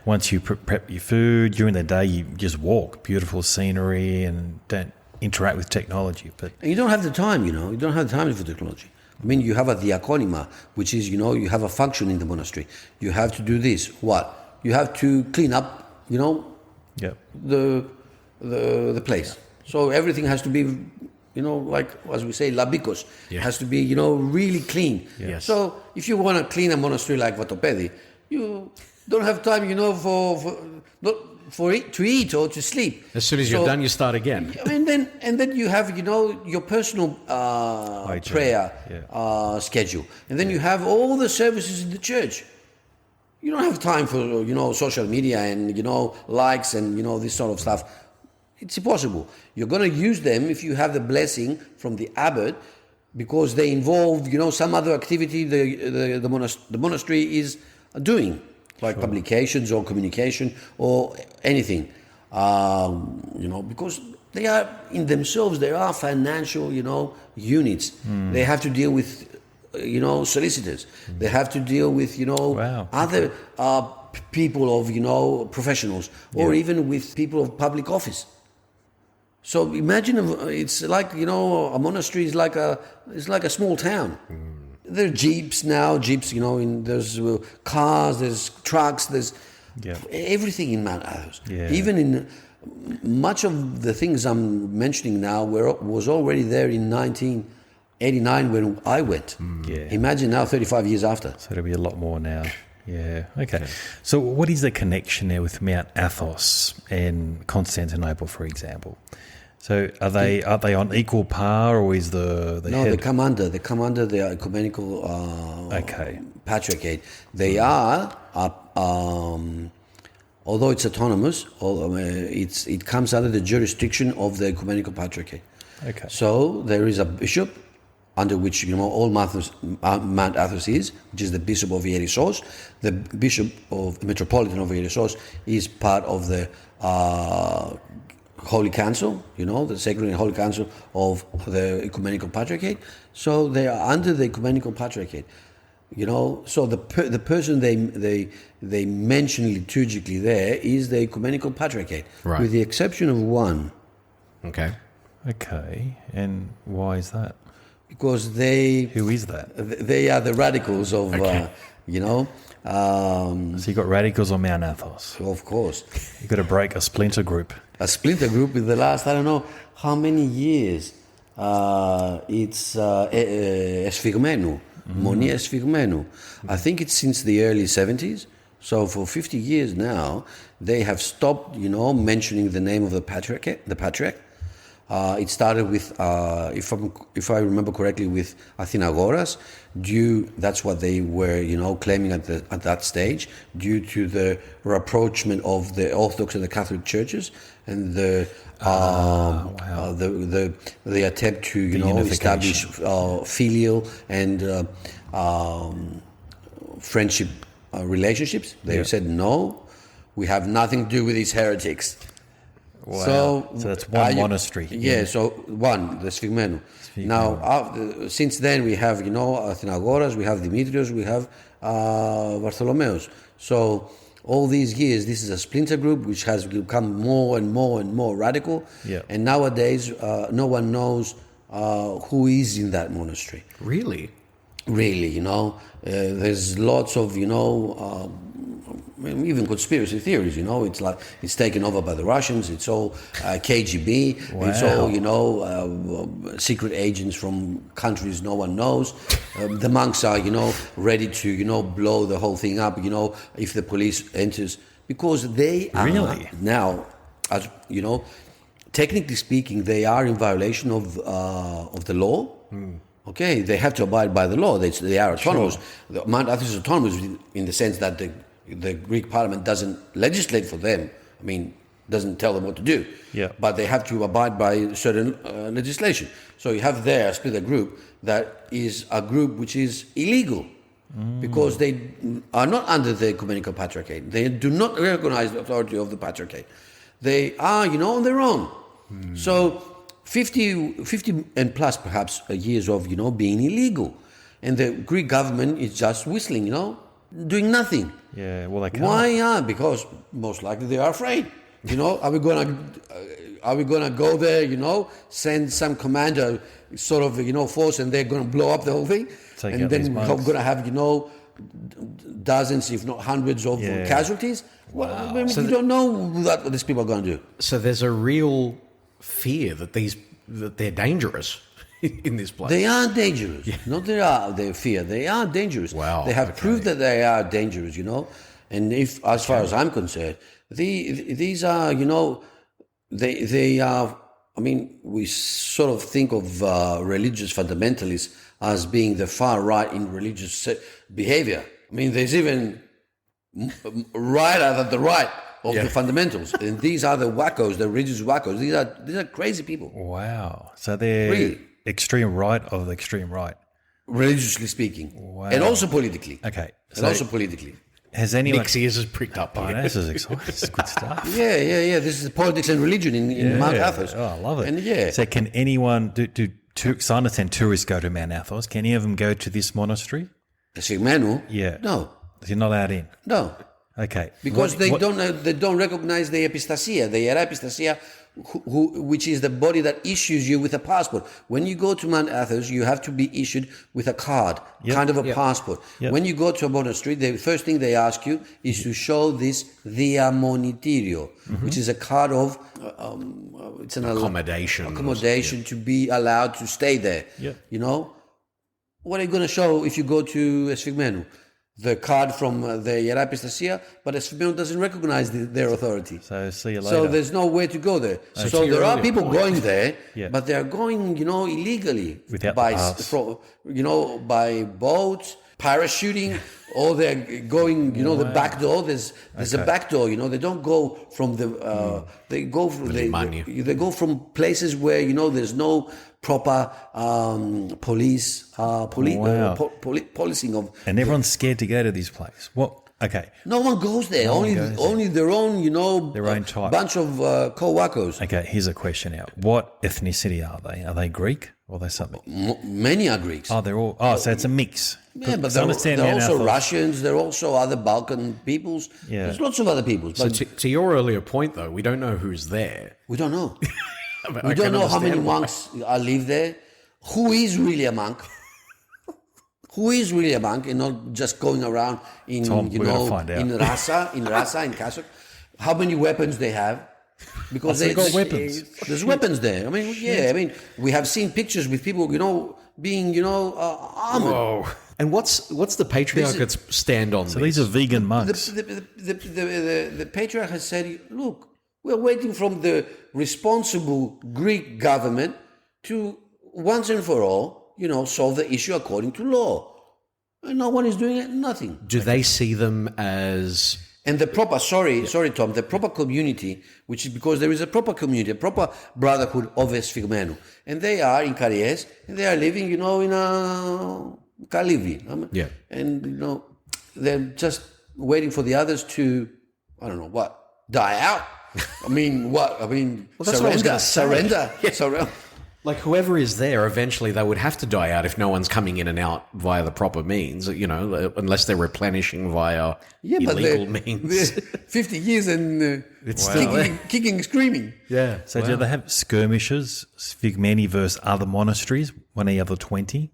Once you prep your food, during the day you just walk, beautiful scenery, and don't interact with technology. But and you don't have the time, you don't have the time for technology. I mean, you have a diaconima, which is, you have a function in the monastery. You have to do this. What? you have to clean up, Yep. the place. So everything has to be, like as we say, labikos. Yeah. Has to be, really clean. Yes. So if you want to clean a monastery like Vatopedi, you don't have time, for it to eat or to sleep. As soon as you're done, you start again. And then you have, your personal prayer schedule. And then you have all the services in the church. You don't have time for, social media and, likes and, this sort of stuff. It's impossible. You're going to use them if you have the blessing from the abbot, because they involve, some other activity the monastery is doing, like publications or communication or anything. Because they are in themselves, they are financial, units. They have to deal with, solicitors. They have to deal with, other people of, professionals, or even with people of public office. So imagine it's like, a monastery is like a small town. There are jeeps, there's cars, there's trucks, there's everything in Mount Athos. Yeah. Even in much of the things I'm mentioning now was already there in 1989 when I went. Imagine now 35 years after. So it'll be a lot more now. Yeah. Okay. So what is the connection there with Mount Athos and Constantinople, for example? So are they on equal par, or is the no? head? They come under the ecumenical patriarchate. They are although it's autonomous, it comes under the jurisdiction of the ecumenical patriarchate. Okay. So there is a bishop under which all Mount Athos is, which is the bishop of Ierissos. The bishop of the metropolitan of Ierissos is part of the Holy Council, the Sacred and Holy Council of the Ecumenical Patriarchate. So they are under the Ecumenical Patriarchate. So the person they mention liturgically there is the Ecumenical Patriarchate, right, with the exception of one. Okay. Okay. And why is that? Because who is that? They are the radicals of, so you got radicals on Mount Athos. Of course. You got to break a splinter group. A splinter group in the last, I don't know how many years. It's Esfigmenou, Monia Esfigmenou. I think it's since the early 70s. So for 50 years now, they have stopped, mentioning the name of the patriarch. It started with, if I remember correctly, with Athinagoras. That's what they were, claiming at that stage, due to the rapprochement of the Orthodox and the Catholic churches, and the attempt to establish filial and friendship relationships. They said no, we have nothing to do with these heretics. Wow. So that's one monastery. Yeah, so one, the Sfigmenou. Now, since then, we have, Athinagoras, we have Dimitrios, we have Bartholomeos. So all these years, this is a splinter group which has become more and more and more radical. Yeah. And nowadays, no one knows who is in that monastery. Really? Really, there's lots of, even conspiracy theories, it's like it's taken over by the Russians, it's all KGB, wow, it's all, secret agents from countries no one knows. The monks are, ready to, blow the whole thing up, if the police enters, because they are now, as technically speaking, they are in violation of the law. Okay, they have to abide by the law. They are autonomous. Sure. Mount Athos is autonomous in the sense that the Greek Parliament doesn't legislate for them. I mean, doesn't tell them what to do. Yeah. But they have to abide by certain legislation. So you have there a splinter group that is a group which is illegal because they are not under the Ecumenical Patriarchate. They do not recognize the authority of the Patriarchate. They are, on their own. So 50 and plus perhaps years of, being illegal. And the Greek government is just whistling, doing nothing. Yeah, well, they can't. Why? Because most likely they are afraid. Are we gonna go there? Send some commander, sort of, force, and they're gonna blow up the whole thing, Take and out then these we're monks. gonna have dozens, if not hundreds of casualties. Well, I mean, you don't know what these people are going to do. So there's a real fear that they're dangerous in this place. They are dangerous. Not they fear. They are dangerous. Wow. They have proved that they are dangerous, And if, as far as I'm concerned, these are, they are, I mean, we sort of think of religious fundamentalists as being the far right in religious behavior. I mean, there's even righter than the right of the fundamentals. And these are the wackos, the religious wackos. These are crazy people. Wow. So they're Really? extreme right of the extreme right. Religiously speaking. Wow. And also politically. Okay. And also politically. Has anyone... Nick's ears is pricked up. Oh, this is exciting. This is good stuff. Yeah. This is politics and religion in Mount Athos. Oh, I love it. And So can anyone so I understand tourists go to Mount Athos. Can any of them go to this monastery? Sigmenu? Yeah. No. You're not allowed in. No. Okay. Because they don't recognize the epistasia, the iera epistasia, which is the body that issues you with a passport. When you go to Mount Athos, you have to be issued with a card, kind of a passport. Yep. When you go to a monastery, the first thing they ask you is to show this diamonitirio, which is a card of it's an accommodation to be allowed to stay there. Yep. What are you going to show if you go to Esphigmenou? The card from the iera epistasia, but Esphigmenou doesn't recognize their authority. So see you later. So there's no way to go there. So So there are earlier people point. going there, Yeah. but they're going, illegally Without by the pass. By boats, parachuting, or they're going, the back door. There's a back door. They don't go from the. They go from they go from places where there's no proper policing of. And everyone's scared to go to this place. What? Okay. No one goes there. one goes there. Only their own, Their own type. bunch of co-wackos. Okay, here's a question now. What ethnicity are they? Are they Greek or are they something? Many are Greeks. Oh, they're all... Oh, so it's a mix. Yeah, but So I understand they're Mount also Athos- Russians. There are also other Balkan peoples. Yeah. There's lots of other peoples. So But to your earlier point, though, we don't know who's there. we don't know. But We I don't can know how many understand why. monks live there. Who is really a monk? Who is really a monk and not just going around in, Tom, we're gonna find out. in Rasa, in Kasuk? How many weapons they have? Because they've got weapons. There's weapons there. I mean, I mean, we have seen pictures with people, being, armored. Whoa. And what's the patriarchate's stand on So this? these are vegan monks. The patriarch has said, look, we're waiting from the responsible Greek government to once and for all, solve the issue according to law. And no one is doing it, nothing. Do they see them as... And the proper, sorry, Tom, the proper community, which is because there is a proper community, a proper brotherhood of Esphigmenou. And they are in Karies, and they are living, in a Kalivi. Yeah. And, they're just waiting for the others to, I don't know what, die out. I mean, what? I mean, that's what I was gonna say. surrender. Like, whoever is there, eventually they would have to die out if no one's coming in and out via the proper means, unless they're replenishing via illegal means. 50 years and It's kicking, screaming. Yeah. So do they have skirmishes, Sphigmeni versus other monasteries, one of the other 20?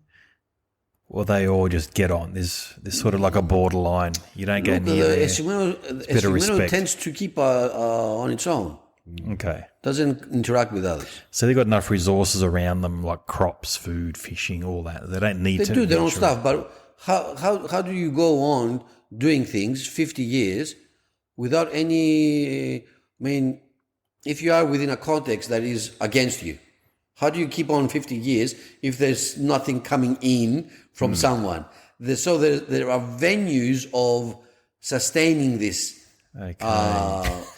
Or they all just get on? There's sort of like a borderline. You don't go near there. Esphigmenou tends to keep on its own. Okay. Doesn't interact with others. So they've got enough resources around them, like crops, food, fishing, all that. They don't need They to. do their own venture stuff, but how do you go on doing things 50 years without any? I mean, if you are within a context that is against you, how do you keep on 50 years if there's nothing coming in from someone? So there are venues of sustaining this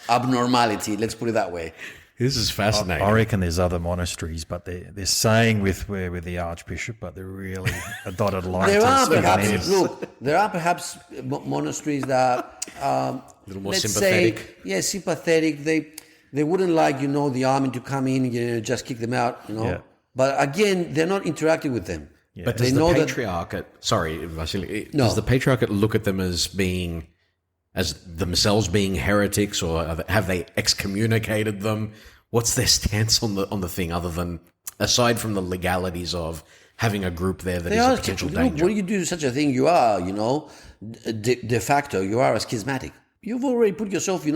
abnormality. Let's put it that way. This is fascinating. I reckon there's other monasteries, but they're saying with the archbishop, but they're really a dotted line. There to are Sphigmeni. perhaps monasteries that a little more let's sympathetic. Say, sympathetic. They wouldn't like the army to come in and just kick them out. Yeah. But again, they're not interacting with them. Yeah. But They does the know that- patriarchate... Sorry, Vasily. No. Does the patriarchate look at them as themselves being heretics, or have they excommunicated them? What's their stance on the thing, other than, aside from the legalities of having a group there that They is are a potential you know, danger. when you do such a thing, you are, de facto, you are a schismatic. You've already put yourself,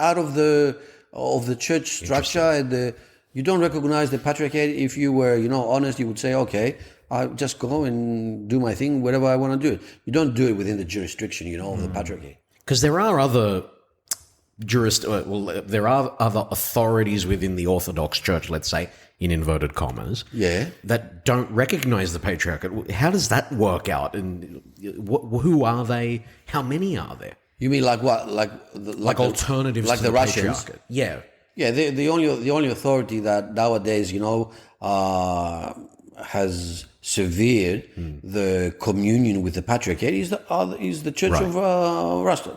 out of the church structure, and you don't recognize the patriarchate. If you were, honest, you would say, okay, I'll just go and do my thing wherever I want to do it. You don't do it within the jurisdiction, of the patriarchate. Because there are other there are other authorities within the Orthodox Church, let's say, in inverted commas, that don't recognize the patriarchate. How does that work out? And who are they? How many are there? You mean like what? Like alternatives like to the the Russians? patriarchate? Yeah. Yeah, the only authority that nowadays, has severed the communion with the patriarchate is the Church of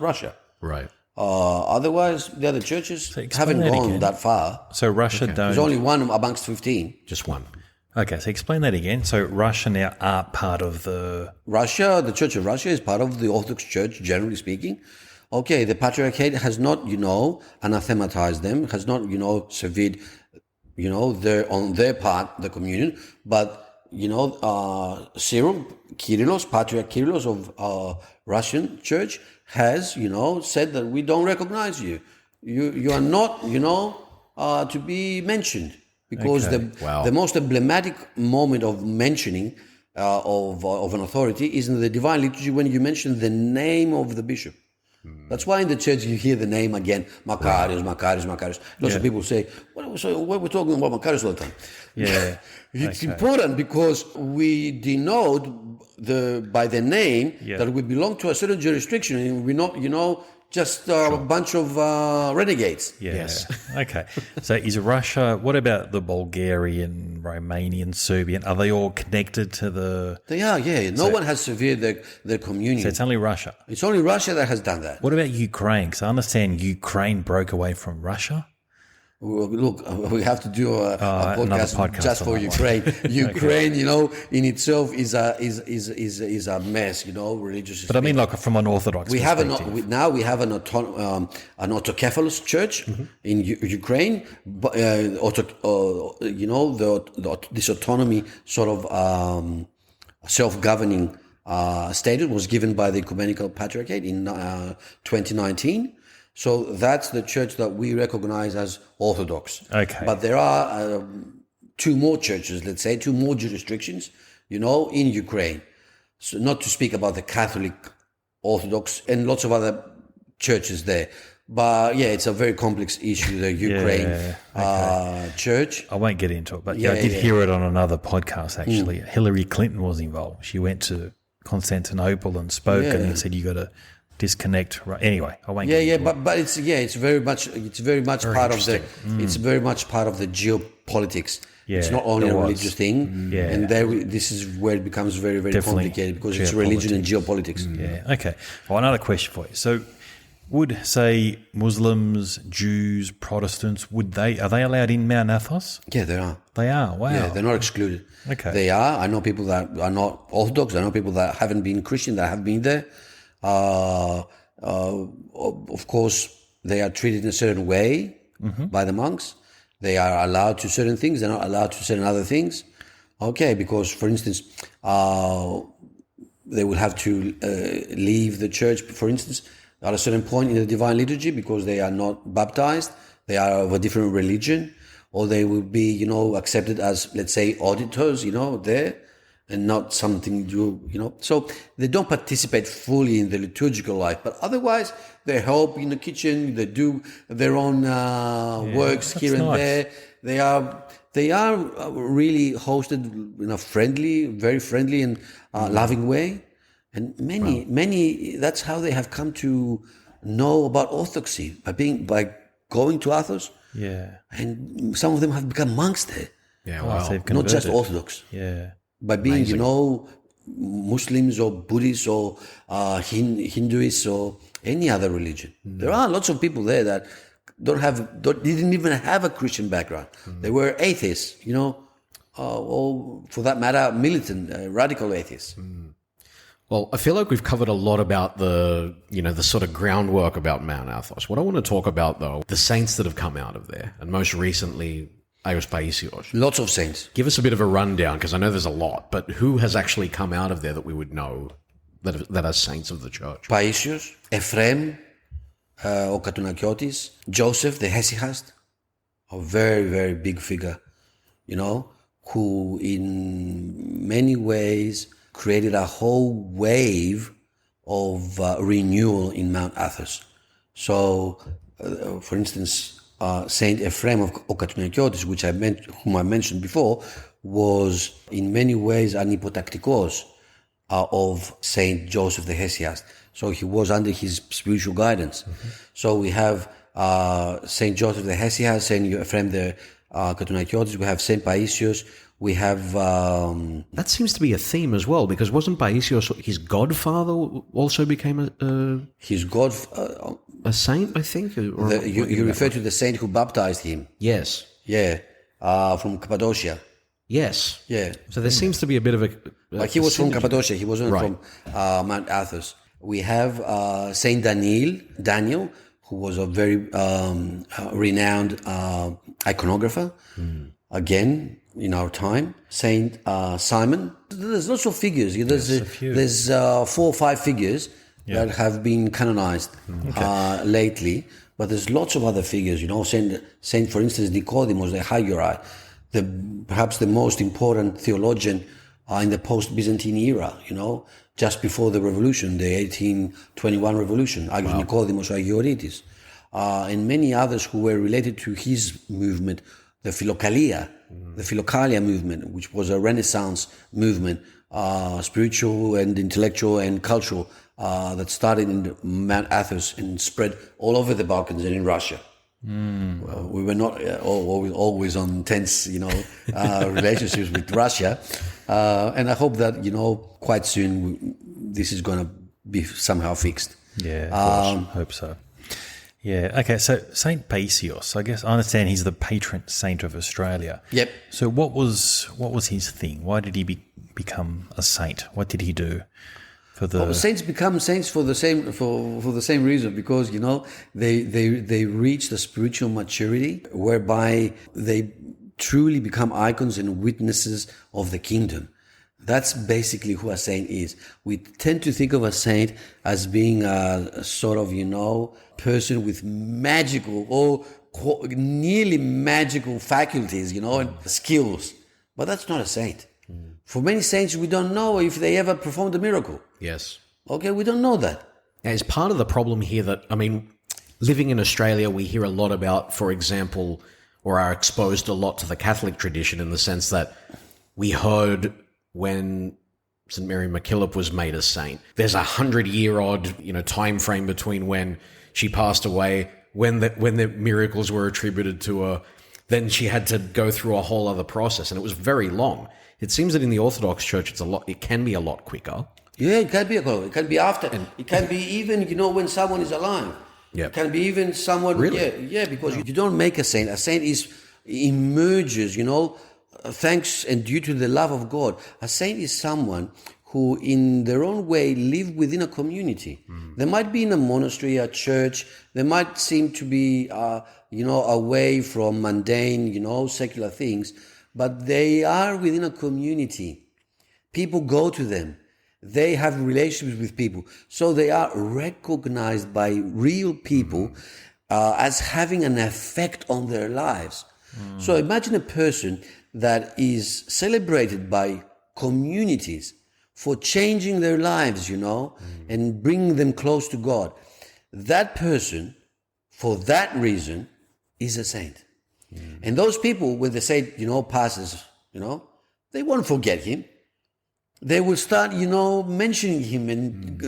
Russia. Right. Otherwise, the other churches explain haven't that gone again. that far. So Russia don't. There's only one amongst 15. Just one. Okay, so explain that again. So Russia now aren't part of the. Russia, the Church of Russia, is part of the Orthodox Church, generally speaking. Okay, the patriarchate has not, anathematized them, has not, severed, on their part, the communion, but, Cyril, Kyrillos, Patriarch Kyrillos of Russian Church has, said that we don't recognize you. You are not, to be mentioned. Because the most emblematic moment of mentioning of an authority is in the Divine Liturgy when you mention the name of the bishop. That's why in the church you hear the name again, Makarios. Lots of people say, what we're talking about Makarios all the time. Yeah. It's important because we denote by the name that we belong to a certain jurisdiction and we're not, just a bunch of renegades. Yeah. Yes. Okay. So is Russia, what about the Bulgarian, Romanian, Serbian? Are they all connected to the... They are, yeah. No one has severed their communion. So it's only Russia. It's only Russia that has done that. What about Ukraine? Because I understand Ukraine broke away from Russia. Well, look, we have to do a podcast just on for that Ukraine. Ukraine, in itself is a mess, religious. But I mean, like from an Orthodox perspective. We have an autocephalous church in Ukraine, but this autonomy sort of self-governing status was given by the Ecumenical Patriarchate in 2019. So that's the church that we recognize as Orthodox. Okay. But there are two more churches, let's say, two more jurisdictions, in Ukraine. So not to speak about the Catholic Orthodox and lots of other churches there. But yeah, it's a very complex issue, the Ukraine church. I won't get into it, but I did hear it on another podcast, actually. Hillary Clinton was involved. She went to Constantinople and spoke and said, you got to disconnect. Anyway, I won't. But it's very much part of the it's very much part of the geopolitics. Yeah, it's not only a religious thing. And this is where it becomes very, very complicated because it's religion and geopolitics. Yeah. Okay. Well, another question for you. So, would say Muslims, Jews, Protestants, are they allowed in Mount Athos? Yeah, they are. They are. Wow. Yeah, they're not excluded. Okay. They are. I know people that are not Orthodox. I know people that haven't been Christian that have been there. Of course, they are treated in a certain way by the monks. They are allowed to certain things. They're not allowed to certain other things. Okay, because, for instance, they would have to leave the church, for instance, at a certain point in the Divine Liturgy because they are not baptized. They are of a different religion. Or they will be, accepted as, let's say, auditors, there. And not something so they don't participate fully in the liturgical life, but otherwise they help in the kitchen. They do their own works here and there. They are really hosted in a very friendly and loving way. And many that's how they have come to know about Orthodoxy by going to Athos. Yeah, and some of them have become monks there. Yeah, wow. Not just Orthodox. Yeah. By being, Muslims or Buddhists or Hindus or any other religion. There are lots of people there that didn't even have a Christian background. They were atheists, or for that matter, militant, radical atheists. Well, I feel like we've covered a lot about the sort of groundwork about Mount Athos. What I want to talk about, though, the saints that have come out of there, and most recently, Eos Paisios. Lots of saints. Give us a bit of a rundown, because I know there's a lot, but who has actually come out of there that we would know that are saints of the church? Paisios, Ephraim, ο Κατουνακιώτης, Joseph the Hesychast, a very, very big figure, who in many ways created a whole wave of renewal in Mount Athos. So, for instance, Saint Ephraim of Katounakioti, whom I mentioned before, was in many ways an hypotactikos of Saint Joseph the Hesychast. So he was under his spiritual guidance. Mm-hmm. So we have Saint Joseph the Hesychast, Saint Ephraim the Katounakioti, we have Saint Paisios, we have... That seems to be a theme as well, because wasn't Paisios, his godfather also became a saint, I think? You refer to the saint who baptized him? Yes. Yeah, from Cappadocia. Yes. Yeah. So there seems to be a bit of a... But he was from Cappadocia, he wasn't from Mount Athos. We have Saint Daniel, who was a very renowned iconographer, again, in our time. Saint Simon. There's lots of figures. There's 4 or 5 figures that have been canonized lately, but there's lots of other figures. Saint, for instance, Nicodemus the Hagiorite, perhaps the most important theologian in the post-Byzantine era, just before the revolution, the 1821 revolution, Agios Nicodemus Hagioritis, and many others who were related to his movement, the Philokalia movement, which was a Renaissance movement, spiritual and intellectual and cultural, that started in Mount Athos and spread all over the Balkans and in Russia. We were not always on tense, relationships with Russia, and I hope that quite soon this is going to be somehow fixed. Yeah, of course. Hope so. Yeah. Okay. So Saint Paisios, I guess I understand he's the patron saint of Australia. Yep. So what was his thing? Why did he become a saint? What did he do? Saints become saints for the same reason, because they reach the spiritual maturity whereby they truly become icons and witnesses of the kingdom. That's basically who a saint is. We tend to think of a saint as being a sort of person with magical or nearly magical faculties, and skills, but that's not a saint. For many saints, we don't know if they ever performed a miracle. Yes. Okay, we don't know that. As part of the problem here living in Australia, we hear a lot about, for example, or are exposed a lot to the Catholic tradition in the sense that we heard when St. Mary MacKillop was made a saint. There's 100-year-odd, time frame between when she passed away, when the miracles were attributed to her. Then she had to go through a whole other process, and it was very long. It seems that in the Orthodox Church, it can be a lot quicker. Yeah, it can be it can be after. It can be even, when someone is alive. Yeah. It can be even someone. Really? Yeah, because you don't make a saint. A saint emerges, thanks and due to the love of God. A saint is someone who, in their own way, live within a community. They might be in a monastery, a church. They might seem to be, away from mundane, secular things. But they are within a community. People go to them. They have relationships with people. So they are recognized by real people as having an effect on their lives. So imagine a person that is celebrated by communities for changing their lives, and bringing them close to God. That person, for that reason, is a saint. And those people, when the saint, passes, they won't forget him. They will start, mentioning him and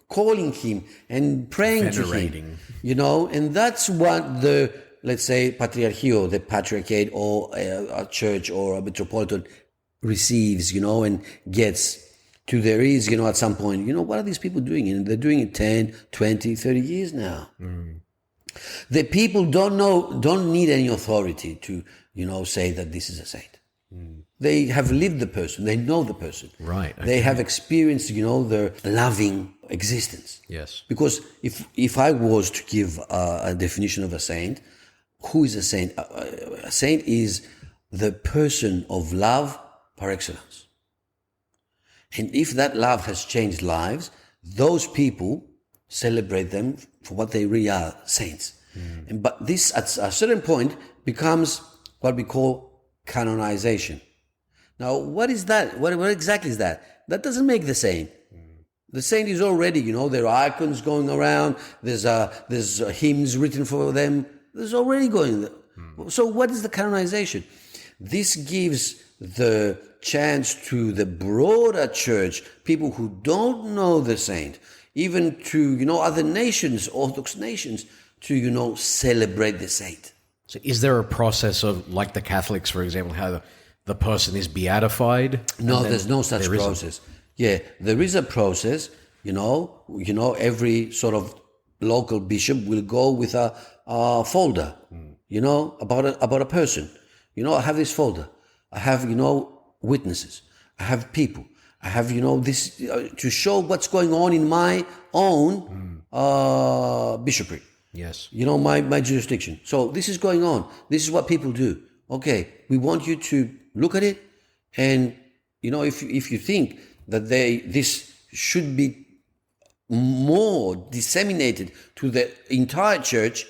calling him and praying venerating to him, and that's what the, let's say, patriarchio, the patriarchate, or a church or a metropolitan receives, and gets to their ears, at some point. What are these people doing? And they're doing it 10, 20, 30 years now. The people don't need any authority to, say that this is a saint. They have lived the person. They know the person. Right. Okay. They have experienced, their loving existence. Yes. Because if I was to give a definition of a saint, who is a saint? A saint is the person of love par excellence. And if that love has changed lives, those people celebrate them for what they really are, saints. But this, at a certain point, becomes what we call canonization. Now, what is that? What exactly is that? That doesn't make the saint. The saint is already, there are icons going around. There's hymns written for them. There's already going. So what is the canonization? This gives the chance to the broader church, people who don't know the saint, even to, other nations, Orthodox nations, to, celebrate the saint. So is there a process of, like the Catholics, for example, how the person is beatified? No, there's no such process. Yeah, there is a process, every sort of local bishop will go with a folder, about a person. I have this folder. I have, witnesses. I have people. I have, this to show what's going on in my own bishopric. Yes. My jurisdiction. So this is going on. This is what people do. Okay, we want you to look at it, and if you think that this should be more disseminated to the entire church,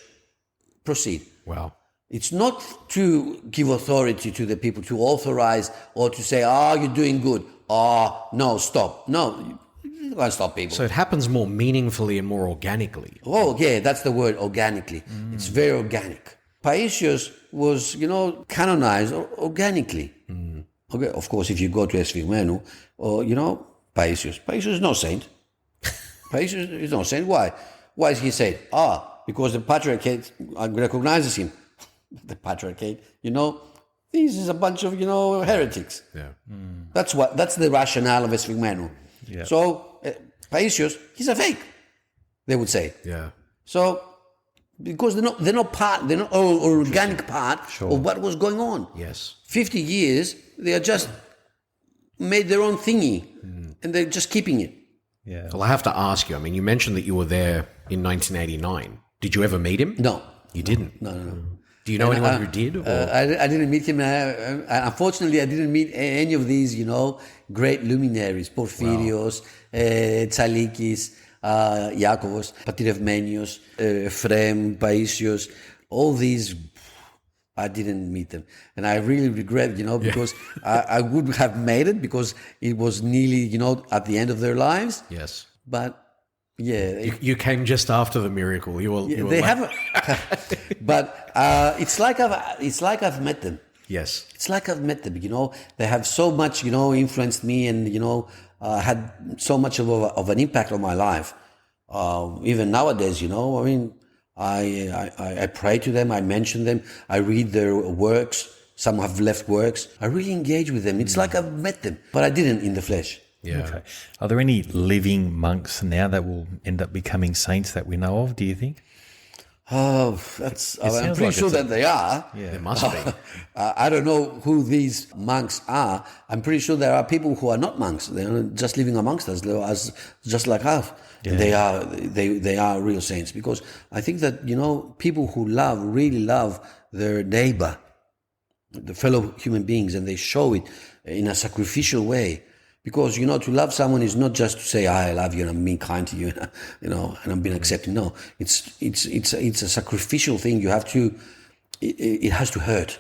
proceed. Wow. It's not to give authority to the people, to authorize or to say, you're doing good. No, stop. No, you can't stop people. So it happens more meaningfully and more organically. Oh, yeah, that's the word, organically. It's very organic. Paisios was, canonized organically. Okay, of course, if you go to Esphigmenou, Paisios is no saint. Paisios is no saint. Why? Why is he saint? Because the Patriarchate recognizes him. The Patriarchate, this is a bunch of, heretics. Yeah. That's the rationale of Esphigmenou. Yeah. So, Paisios, he's a fake, they would say. Yeah. So, because they're not organic part of what was going on. Yes. 50 years, they are just made their own thingy, and they're just keeping it. Yeah. Well, I have to ask you, you mentioned that you were there in 1989. Did you ever meet him? No. You didn't? No. Do you know anyone who did? I didn't meet him. Unfortunately, I didn't meet any of these, great luminaries, Porphyrios, Tsalikis, Iakovos, Patirevmenios, Ephraim, Paisios, all these, I didn't meet them. And I really regret, because I would have made it because it was nearly, at the end of their lives. Yes. But yeah, you came just after the miracle. You were they haven't, but it's like I've met them. Yes, it's like I've met them. They have so much, influenced me, and had so much of an impact on my life. Even nowadays, I pray to them. I mention them. I read their works. Some have left works. I really engage with them. It's like I've met them, but I didn't in the flesh. Yeah. Okay. Are there any living monks now that will end up becoming saints that we know of, do you think? I'm pretty sure that they are. Yeah. There must be. I don't know who these monks are. I'm pretty sure there are people who are not monks. They're just living amongst us, just like us. Yeah. They are real saints, because I think that, people who really love their neighbor, the fellow human beings, and they show it in a sacrificial way. Because, to love someone is not just to say, I love you and I'm being kind to you, and I'm being accepting. No, it's a sacrificial thing. You have to, it has to hurt.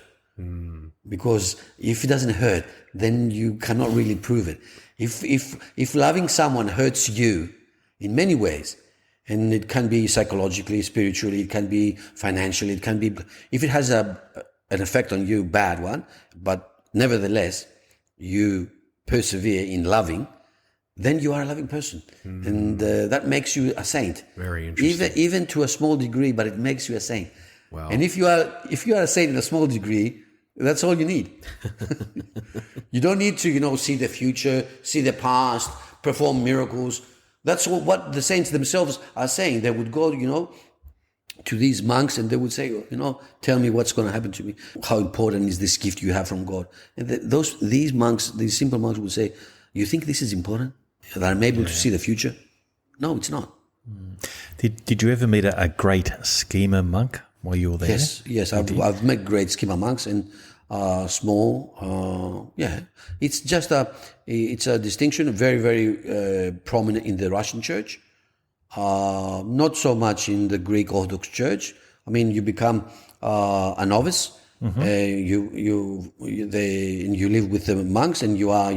Because if it doesn't hurt, then you cannot really prove it. If loving someone hurts you in many ways, and it can be psychologically, spiritually, it can be financially, it can be, if it has an effect on you, bad one, but nevertheless, you persevere in loving, then you are a loving person. And that makes you a saint. Very interesting. Even to a small degree, but it makes you a saint. Wow. And if you are a saint in a small degree, that's all you need. You don't need to, see the future, see the past, perform miracles. That's what the saints themselves are saying. They would go, to these monks, and they would say, tell me what's going to happen to me. How important is this gift you have from God? And these monks, these simple monks would say, you think this is important? That I'm able to see the future? No, it's not. Did you ever meet a great schema monk while you were there? Yes. I've met great schema monks, and small. It's just it's a distinction, very, very prominent in the Russian church. Not so much in the Greek Orthodox Church. I mean, you become a novice. You live with the monks, and you are,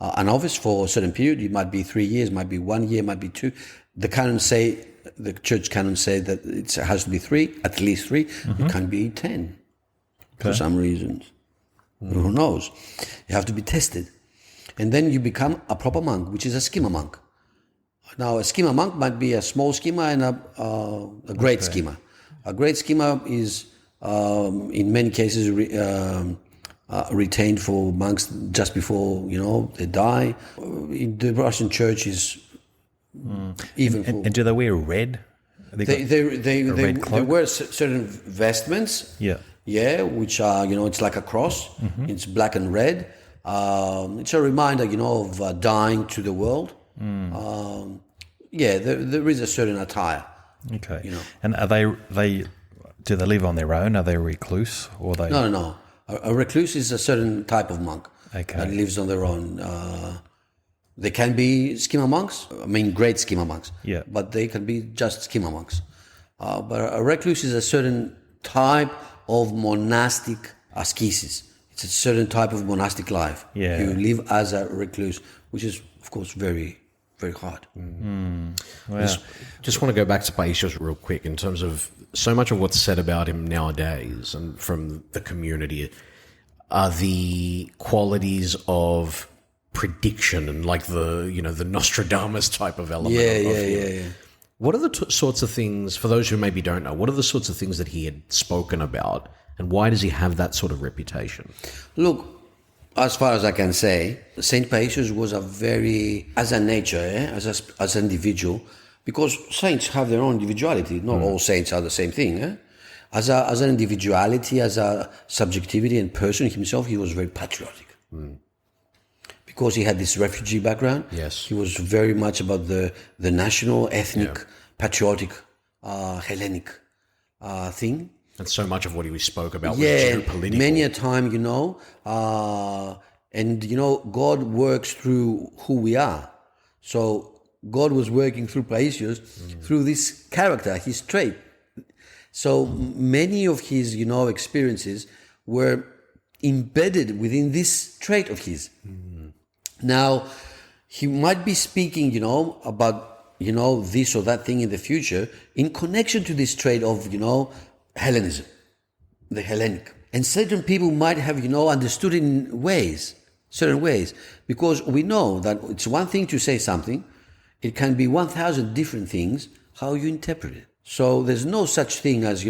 a novice for a certain period. It might be 3 years, might be 1 year, might be 2. The church canons say that it has to be 3, at least 3. It can be 10 for some reasons. Who knows? You have to be tested, and then you become a proper monk, which is a schema monk. Now, a schema monk might be a small schema and a great schema. A great schema is, in many cases, retained for monks just before they die. In the Russian church is even. And do they wear red? They wear certain vestments. Yeah, which are it's like a cross. It's black and red. It's a reminder of dying to the world. There is a certain attire. Okay. And are they? Do they live on their own? Are they recluse, or they? No. A recluse is a certain type of monk that lives on their own. They can be schema monks. I mean, great schema monks. Yeah. But they can be just schema monks. But a recluse is a certain type of monastic ascesis. It's a certain type of monastic life. Yeah. You live as a recluse, which is, of course, very, very hard. Wow. Just want to go back to Paisios real quick in terms of so much of what's said about him nowadays and from the community are the qualities of prediction and like the Nostradamus type of element. Yeah. What are the sorts of things, for those who maybe don't know, what are the sorts of things that he had spoken about, and why does he have that sort of reputation? Look, as far as I can say, Saint Paisios was a very, as a nature, as an individual, because saints have their own individuality. Not all saints are the same thing. As an individuality, as a subjectivity and person himself, he was very patriotic. Because he had this refugee background. Yes. He was very much about the national, ethnic, patriotic, Hellenic thing. And so much of what he spoke about was geopolitical. Many a time, and God works through who we are. So God was working through Paisios, through this character, his trait. So many of his, experiences were embedded within this trait of his. Now, he might be speaking, about, this or that thing in the future in connection to this trait of, Hellenism, the Hellenic. And certain people might have, understood it in certain ways, because we know that it's one thing to say something, it can be 1,000 different things, how you interpret it. So there's no such thing as,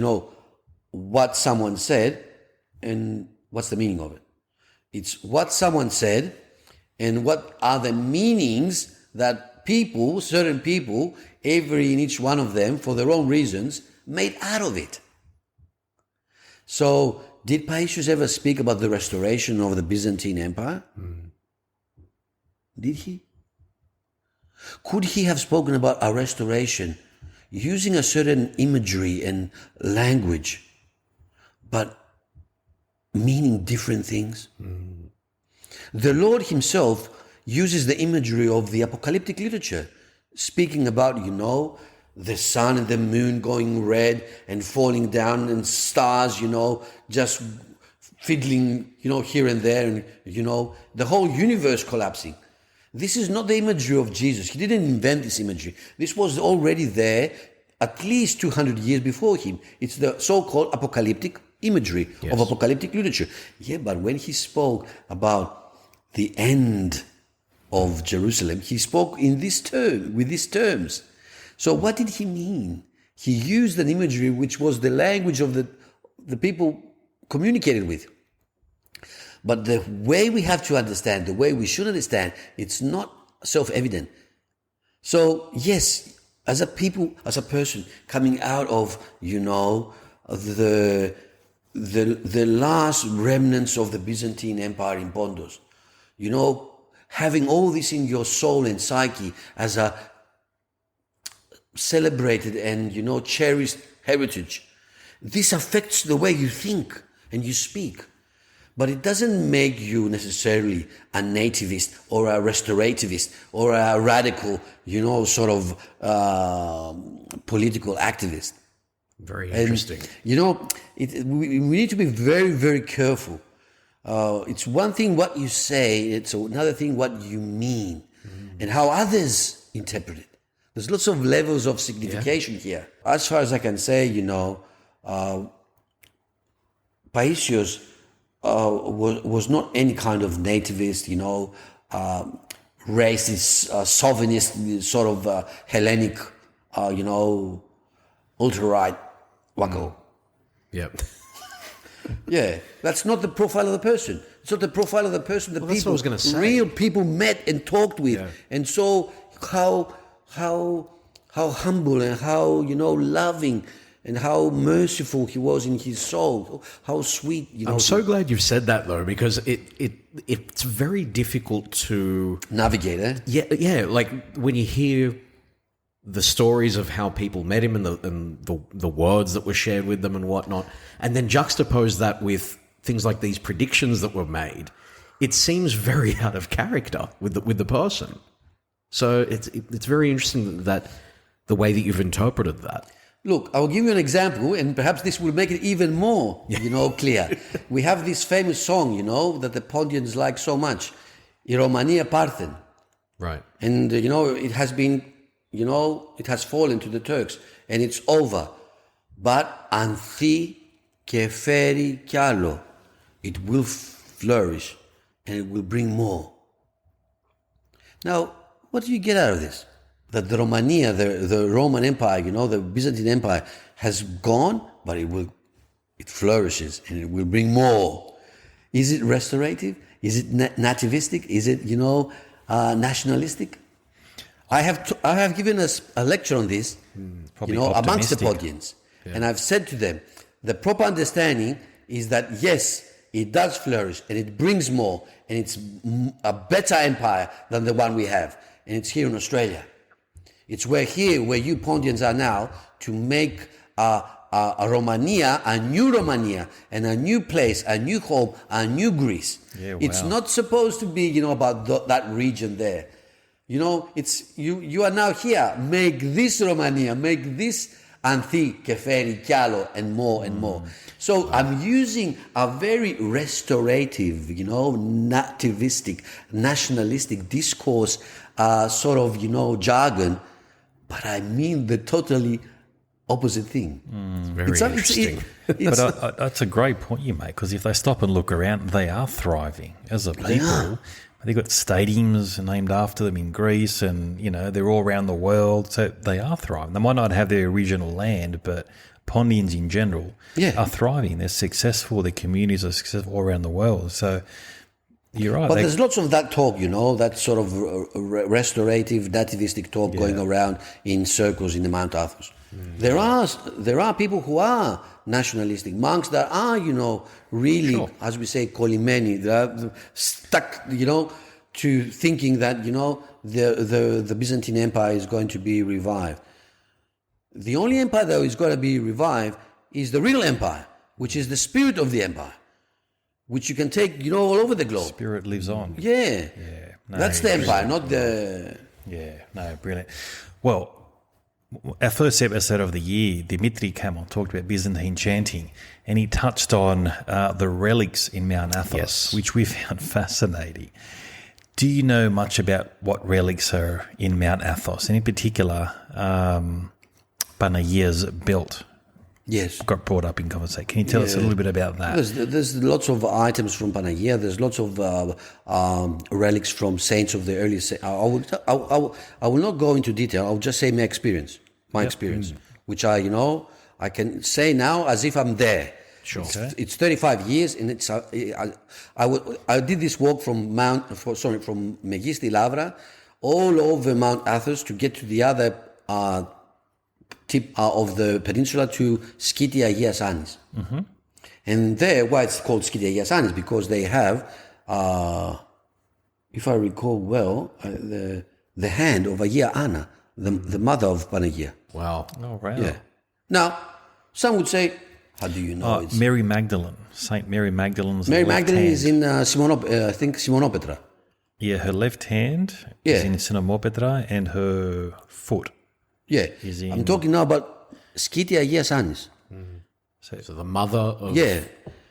what someone said and what's the meaning of it. It's what someone said and what are the meanings that people, certain people, every and each one of them, for their own reasons, made out of it. So, did Paisios ever speak about the restoration of the Byzantine Empire? Did he? Could he have spoken about a restoration using a certain imagery and language, but meaning different things? The Lord himself uses the imagery of the apocalyptic literature, speaking about, the sun and the moon going red and falling down and stars, just fiddling, here and there, and, the whole universe collapsing. This is not the imagery of Jesus. He didn't invent this imagery. This was already there at least 200 years before him. It's the so-called apocalyptic imagery of apocalyptic literature. Yeah, but when he spoke about the end of Jerusalem, he spoke with these terms. So what did he mean? He used an imagery which was the language of the people communicated with. But the way we have to understand, the way we should understand, it's not self-evident. So yes, as a person coming out of, the last remnants of the Byzantine Empire in Pontus, having all this in your soul and psyche as a celebrated and, cherished heritage, this affects the way you think and you speak. But it doesn't make you necessarily a nativist or a restorativist or a radical, sort of political activist. Very interesting. We need to be very, very careful. It's one thing what you say, it's another thing what you mean and how others interpret it. There's lots of levels of signification here. As far as I can say, Paisios was not any kind of nativist, racist, chauvinist, sort of Hellenic, ultra-right wacko. Yep. Yeah, that's not the profile of the person. It's not the profile of the person that that's what I was gonna say. real people met and talked with, and saw how humble and how loving and how merciful he was in his soul, how sweet. I'm so glad you've said that though, because it's very difficult to navigate. Yeah. Like when you hear the stories of how people met him and the words that were shared with them and whatnot, and then juxtapose that with things like these predictions that were made, it seems very out of character with the person. So it's very interesting that the way that you've interpreted that. Look, I'll give you an example, and perhaps this will make it even more, clear. We have this famous song, that the Pontians like so much, "Η Ρωμανία Πάρθεν." Right. And, it has been, it has fallen to the Turks, and it's over. But anθεί και φέρει κι άλλο. It will flourish, and it will bring more. Now, what do you get out of this? That the Romania, the Roman Empire, the Byzantine Empire has gone, but it flourishes and it will bring more. Is it restorative? Is it nativistic? Is it, nationalistic? I have given us a lecture on this, amongst the Podians, and I've said to them, the proper understanding is that yes, it does flourish and it brings more, and it's a better empire than the one we have, and it's here in Australia. It's where you Pontians are now, to make a Romania, a new Romania, and a new place, a new home, a new Greece. Yeah, wow. It's not supposed to be, about that region there. It's you are now here. Make this Romania, make this anthi, keferi, kyalo, and more and more. So I'm using a very restorative, nativistic, nationalistic discourse, sort of, jargon, but I mean the totally opposite thing. Very interesting. But that's a great point you make, because if they stop and look around, they are thriving as a people. They've got stadiums named after them in Greece, and, they're all around the world, so they are thriving. They might not have their original land, but Pontians in general are thriving. They're successful. Their communities are successful all around the world. So you're right. But there's lots of that talk, that sort of restorative, nativistic talk going around in circles in the Mount Athos. There are people who are nationalistic, monks that are, really, as we say, kolimeni. They're stuck, to thinking that, the Byzantine Empire is going to be revived. The only empire that is going to be revived is the real empire, which is the spirit of the empire, which you can take, all over the globe. Spirit lives on. Yeah. No, that's the empire, not the... Yeah, no, brilliant. Well, our first episode of the year, Dimitri came on, talked about Byzantine chanting, and he touched on the relics in Mount Athos, which we found fascinating. Do you know much about what relics are in Mount Athos, and in particular, Panagia's belt? Yes. Got brought up in conversation. Can you tell us a little bit about that? There's lots of items from Panagia. There's lots of relics from saints of the early. I will not go into detail. I'll just say my experience, which I can say now as if I'm there. Sure. It's 35 years, and it's I did this walk from from Megisti Lavra all over Mount Athos to get to the other tip of the peninsula to Skiti Agias Annis. And there, why it's called Skiti Agias Annis, because they have, if I recall well, the hand of Agia Anna, the mother of Panagia. Wow. Oh, wow. Yeah. Now, some would say, How do you know? It's Mary Magdalene. Saint Mary Magdalene's Mary left Magdalene hand. is in I think Simonopetra. Yeah, her left hand Yeah. is in Simonopetra and her foot. Yeah, Is in- I'm talking now about Skiti Agias Annis. So the mother of Yeah,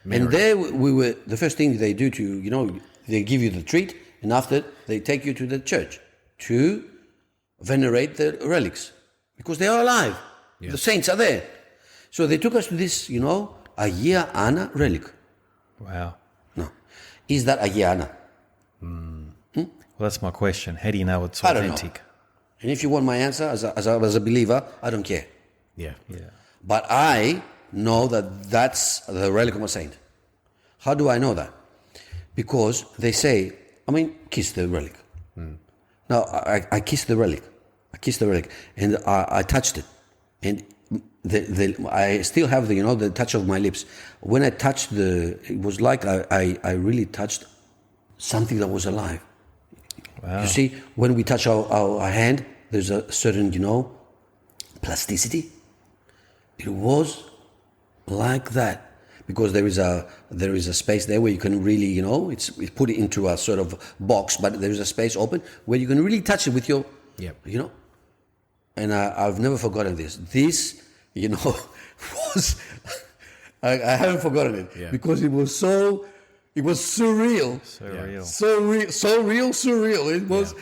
Mary. and there we were. The first thing they do they give you the treat, and after they take you to the church to venerate the relics because they are alive. The saints are there. So they took us to this, Agia Anna relic. Wow. No, is that Agia Anna? Well, that's my question. How do you know it's I don't know. authentic? And if you want my answer as a believer, I don't care. Yeah. But I know that that's the relic of a saint. How do I know that? Because they say, kiss the relic. Now, I kissed the relic. And I touched it. And I still have the touch of my lips. When I touched it was like I really touched something that was alive. Wow. You see, when we touch our hand, there's a certain, plasticity. It was like that because there is a space there where you can really, it's put it into a sort of box, but there is a space open where you can really touch it with your, And I've never forgotten this. This, was I haven't forgotten it because it was surreal. Surreal. It was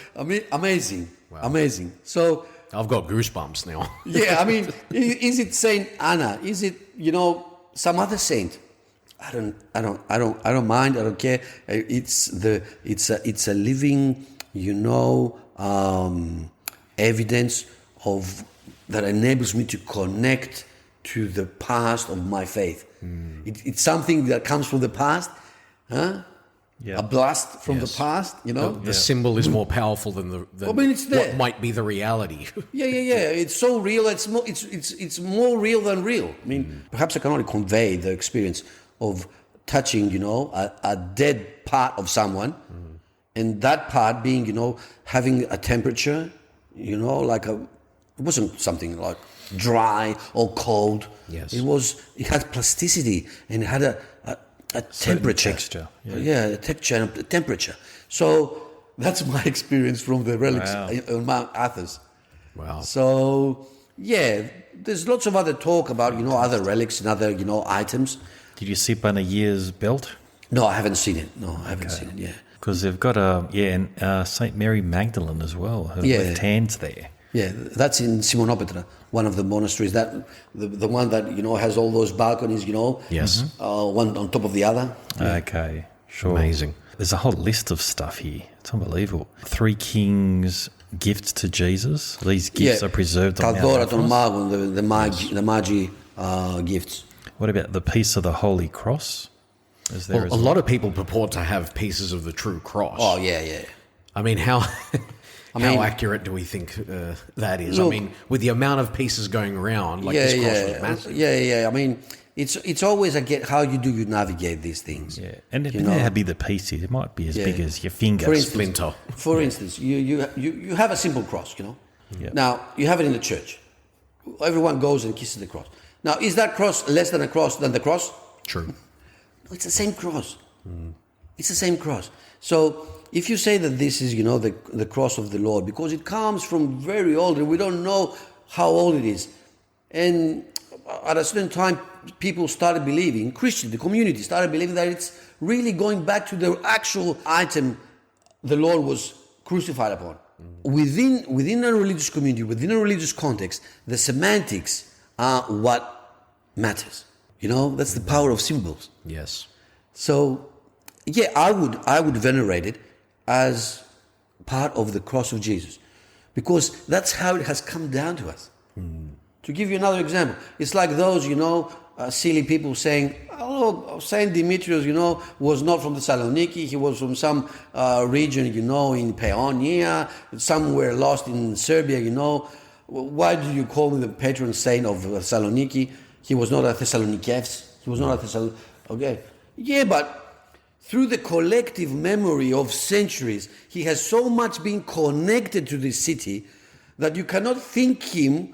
amazing. Wow. Amazing. So I've got goosebumps now. yeah, is it Saint Anna? Is it some other saint? I don't mind. I don't care. It's a living evidence of that enables me to connect to the past of my faith. It's something that comes from the past, huh? Yeah. A blast from the past, The symbol is more powerful than it's there. what might be the reality. Yeah. It's so real. It's more real than real. Perhaps I can only convey the experience of touching, a dead part of someone, and that part being, having a temperature, it wasn't something like dry or cold. Yes. It had plasticity and it had a temperature. Texture. A texture and a temperature. So that's my experience from the relics on Mount Athos. Wow. So, there's lots of other talk about, other relics and other, items. Did you sip on a year's belt? No, I haven't seen it. Seen it, Because they've got Saint Mary Magdalene as well. Her left hand's there. Yeah, that's in Simonopetra, one of the monasteries. That the one that has all those balconies. Yes. One on top of the other. Okay, sure. Amazing. There's a whole list of stuff here. It's unbelievable. 3 kings' gifts to Jesus. These gifts are preserved on Mount Athos. The Magi gifts. What about the piece of the Holy Cross? Is there Well, a lot of people purport to have pieces of the true cross. Oh yeah. How accurate do we think that is? Look, with the amount of pieces going around, this cross was massive. Yeah. It's always how you navigate these things. Yeah, and depending on how big the piece is, it might be as big as your finger. For instance, you have a simple cross, Yeah. Now, you have it in the church. Everyone goes and kisses the cross. Now, is that cross less than the cross? True. No, it's the same cross. It's the same cross. So if you say that this is, the cross of the Lord, because it comes from very old, and we don't know how old it is. And at a certain time, people started believing, Christians, the community started believing that it's really going back to the actual item the Lord was crucified upon. Within a religious community, within a religious context, the semantics are what matters. That's the power of symbols. Yes. So, I would venerate it as part of the cross of Jesus, because that's how it has come down to us. To give you another example, it's like those, silly people saying, "Oh, Saint Demetrius, was not from Thessaloniki. He was from some region, in Paeonia, somewhere lost in Serbia. Why do you call him the patron saint of Thessaloniki? He was not a Thessalonikievs. He was not a Thessaloniki." Okay, yeah, but through the collective memory of centuries, he has so much been connected to this city that you cannot think him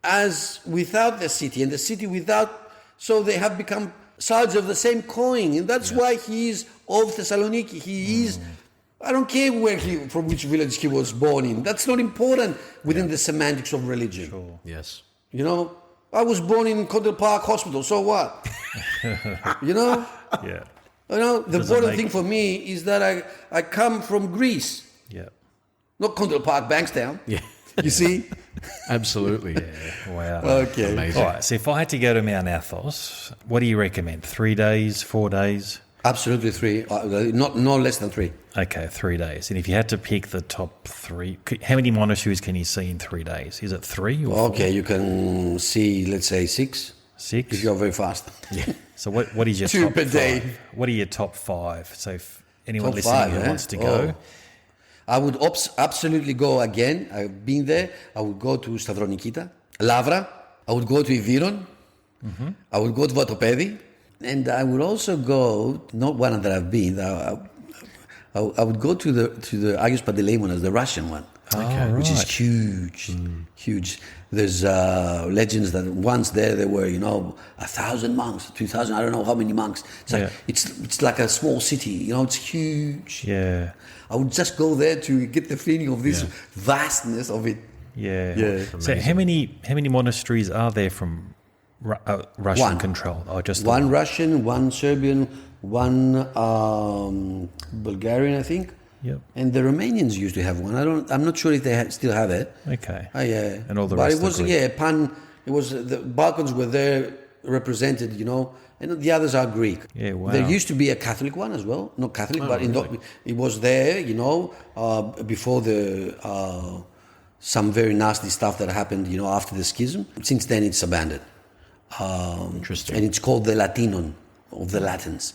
as without the city, and the city without So they have become sides of the same coin. And that's why he is of Thessaloniki. He is, I don't care from which village he was born in. That's not important within the semantics of religion. Sure. Yes. You know, I was born in Condell Park Hospital, so what? You know? Yeah. You know, the Doesn't important make- thing for me is that I come from Greece, Yeah. not Condell Park, Bankstown. Yeah. You see? Absolutely. Wow. Okay. Amazing. All right. So if I had to go to Mount Athos, what do you recommend? 3 days, 4 days? Absolutely 3, no less than 3. Okay, 3 days. And if you had to pick the top 3, how many monasteries can you see in 3 days? Is it 3 or 4? Okay, you can see, let's say 6, 6? if you're very fast. Yeah. So what is your 2 top per 5? day. What are your top 5? So if anyone Top listening 5, who eh? wants to go, I would absolutely go again. I've been there. I would go to Stavronikita, Lavra. I would go to Iviron. I would go to Vatopedi. And I would also go, not one that I've been, I would go to the Agios Panteleimonas, the Russian one, which is huge, huge. There's legends that once there were, 1,000 monks, 2,000, I don't know how many monks. It's like, it's like a small city, it's huge. yeah. I would just go there to get the feeling of this vastness of it. Yeah. So how many monasteries are there from Russian One. control? Or just the One Russian, one Serbian, one Bulgarian, I think. Yep. And the Romanians used to have one. I'm not sure if they still have it. Okay. Yeah. And all the but rest it was are Greek. It was the Balkans were there represented, and the others are Greek. Yeah, wow. There used to be a Catholic one as well. Not Catholic, but it was there, before the some very nasty stuff that happened, after the schism. Since then, it's abandoned. Interesting. And it's called the Latinon of the Latins.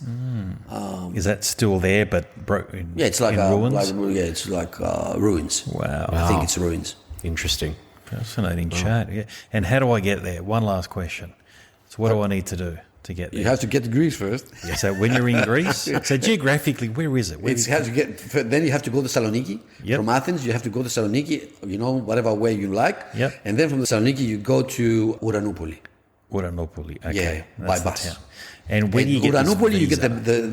Is that still there but broken? Yeah, it's like ruins? it's like ruins. Wow. I think it's ruins. Interesting. Fascinating chat. Yeah. And how do I get there? One last question. So what do I need to do to get there? You have to get to Greece first. So when you're in Greece, so geographically, where is it? Where Then you have to go to Thessaloniki. Yep. From Athens, you have to go to Thessaloniki, whatever way you like. Yep. And then from Thessaloniki, you go to Uranoupoli. Uranoupoli. Okay. Yeah, That's by the bus. town. And where do you get Uranoupoli, this you get visa?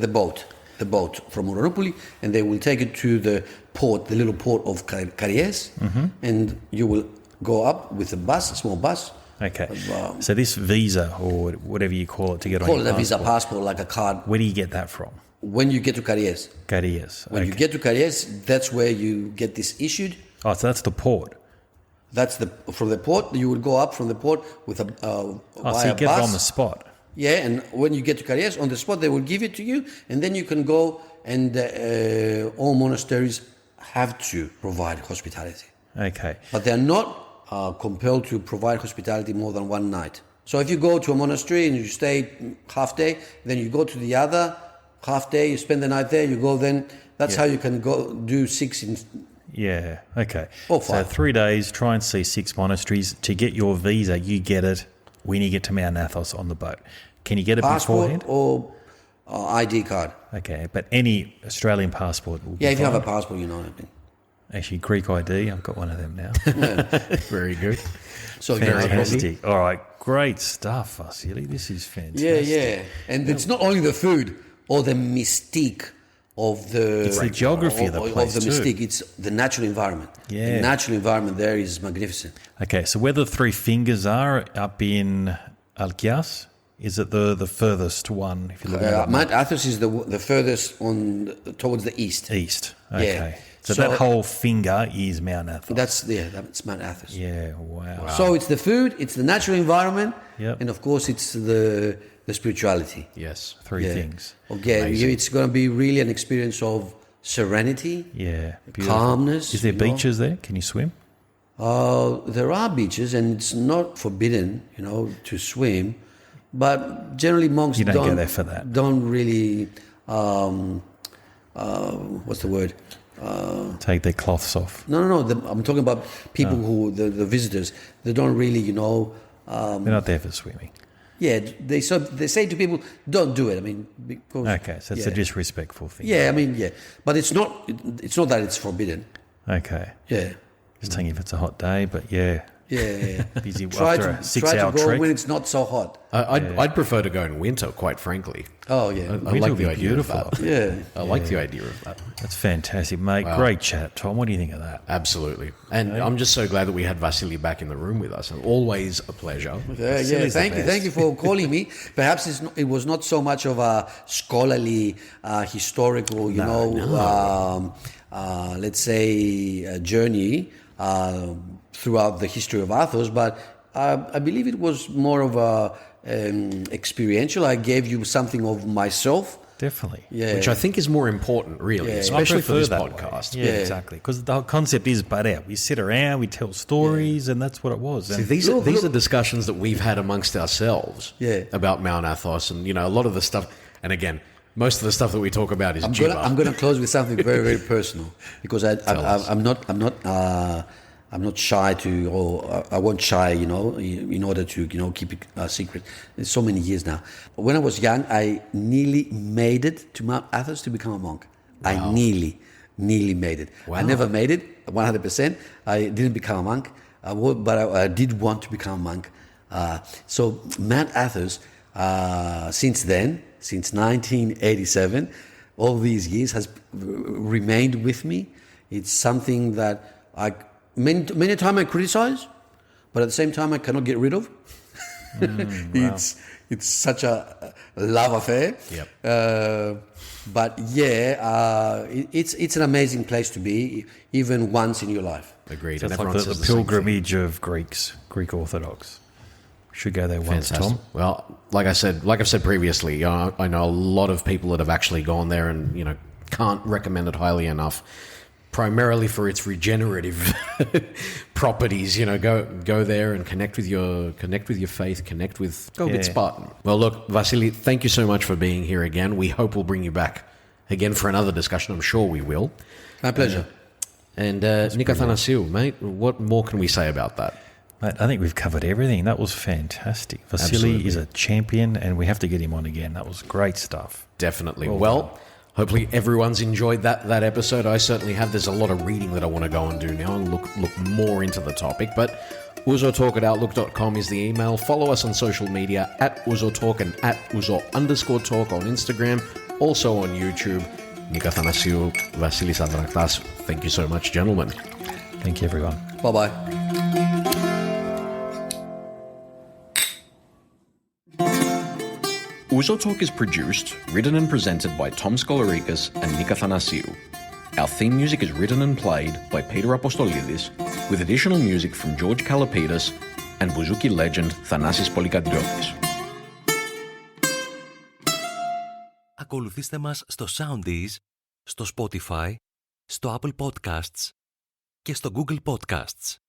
the boat from Uranoupoli, and they will take you to the port, the little port of Karies, and you will go up with a small bus. Okay. So this visa, or whatever you call it, to get on Call your it a visa passport, passport, like a card. where do you get that from? When you get to Karies. Carillas. When you get to Karies, that's where you get this issued. Oh, so that's the port. That's from the port. You would go up from the port with a Oh, via so you get bus. it on the spot. Yeah, and when you get to Karies, on the spot, they will give it to you, and then you can go, and all monasteries have to provide hospitality. Okay. But they're not compelled to provide hospitality more than one night. So if you go to a monastery and you stay half day, then you go to the other half day, you spend the night there, you go then, that's how you can go do 6 in... Yeah. Okay. Or So 5. 3 days, try and see 6 monasteries. To get your visa, you get it when you get to Mount Athos on the boat. Can you get it passport beforehand? or ID card. Okay, but any Australian passport will be Yeah, if you have a fine. passport, you know what I mean. Actually, Greek ID, I've got one of them now. Very good. So you know, Fantastic. All right, great stuff, Vasily. This is fantastic. yeah. And it's not only the food or the mystique of the... It's the geography of the place Of the too. mystique. It's the natural environment. Yeah. The natural environment there is magnificent. Okay, so where the 3 fingers are up in Alkias, is it the furthest one? If you look at Mount Athos is the furthest towards the east. east. Okay. Yeah. So, So- that whole finger is Mount Athos. That's Mount Athos. Yeah, wow. So it's the food, it's the natural environment, Yep. and of course it's the spirituality. Yes. 3 Yeah. things. Okay, it's going to be really an experience of serenity, Yeah. Beautiful. calmness. Is there you know. beaches there? Can you swim? There are beaches, and it's not forbidden, to swim. But generally, monks You don't go there for that. Don't really. What's the word? Take their cloths off. No. I'm talking about people who the visitors. They don't really, They're not there for swimming. Yeah, they say to people, don't do it. I mean, because Okay, so it's a disrespectful thing. Yeah, I mean, yeah, but it's not that it's forbidden. Okay. Yeah, Just thinking if it's a hot day, but yeah. Yeah. Busy Try after a to 6-hour go trek. when it's not so hot. I'd prefer to go in winter, quite frankly. Oh, yeah. I Winter like would the be idea beautiful. of that. Yeah. I like the idea of that. That's fantastic, mate. Great chat, Tom. What do you think of that? Absolutely. And I'm just so glad that we had Vasily back in the room with us. Always a pleasure. Yeah, thank you for calling me. Perhaps it was not so much of a scholarly, historical, let's say, journey throughout the history of Athos, but I believe it was more of a experiential. I gave you something of myself. Definitely. Yeah. Which I think is more important, really, especially for prefer this that podcast. way. Yeah, exactly. Because the whole concept is butt out. We sit around, we tell stories, and that's what it was. See, And these are discussions that we've had amongst ourselves about Mount Athos, and a lot of the stuff. And again, most of the stuff that we talk about is I'm going to close with something very, very personal, because I'm not shy to, or I won't shy, in order to, keep it a secret. It's so many years now. When I was young, I nearly made it to Mount Athos to become a monk. Wow. I nearly made it. Wow. I never made it 100%. I didn't become a monk, but I did want to become a monk. So Mount Athos, since 1987, all these years has remained with me. It's something that many times I criticize, but at the same time I cannot get rid of. Wow. It's such a love affair. Yep. But it's an amazing place to be, even once in your life. Agreed. That's And like everyone the says same pilgrimage of Greeks, Greek Orthodox. Should go there once, Fantastic. Tom. Well, like I've said previously, I know a lot of people that have actually gone there, and can't recommend it highly enough. Primarily for its regenerative properties, go there and connect with your faith, go a bit Spartan. Well, look, Vasily, thank you so much for being here again. We hope we'll bring you back again for another discussion. I'm sure we will. My pleasure. And Nick Athanasiou, mate, what more can we say about that? Mate, I think we've covered everything. That was fantastic. Vasily is a champion, and we have to get him on again. That was great stuff. Definitely. Well, hopefully everyone's enjoyed that episode. I certainly have. There's a lot of reading that I want to go and do now and look more into the topic. But ouzotalk@outlook.com is the email. Follow us on social media @ouzotalk and @ouzo_talk on Instagram. Also on YouTube. Nick Athanasiou, Vasilias Adrahtas. Thank you so much, gentlemen. Thank you, everyone. Bye-bye. Ouzo Talk is produced, written and presented by Tom Skolarikas and Nick Athanasiou. Our theme music is written and played by Peter Apostolidis, with additional music from George Kalapidis and bouzouki legend Thanasis Polykadriotis. Ακολουθήστε μας στο Soundees, στο Spotify, στο Apple Podcasts και στο Google Podcasts.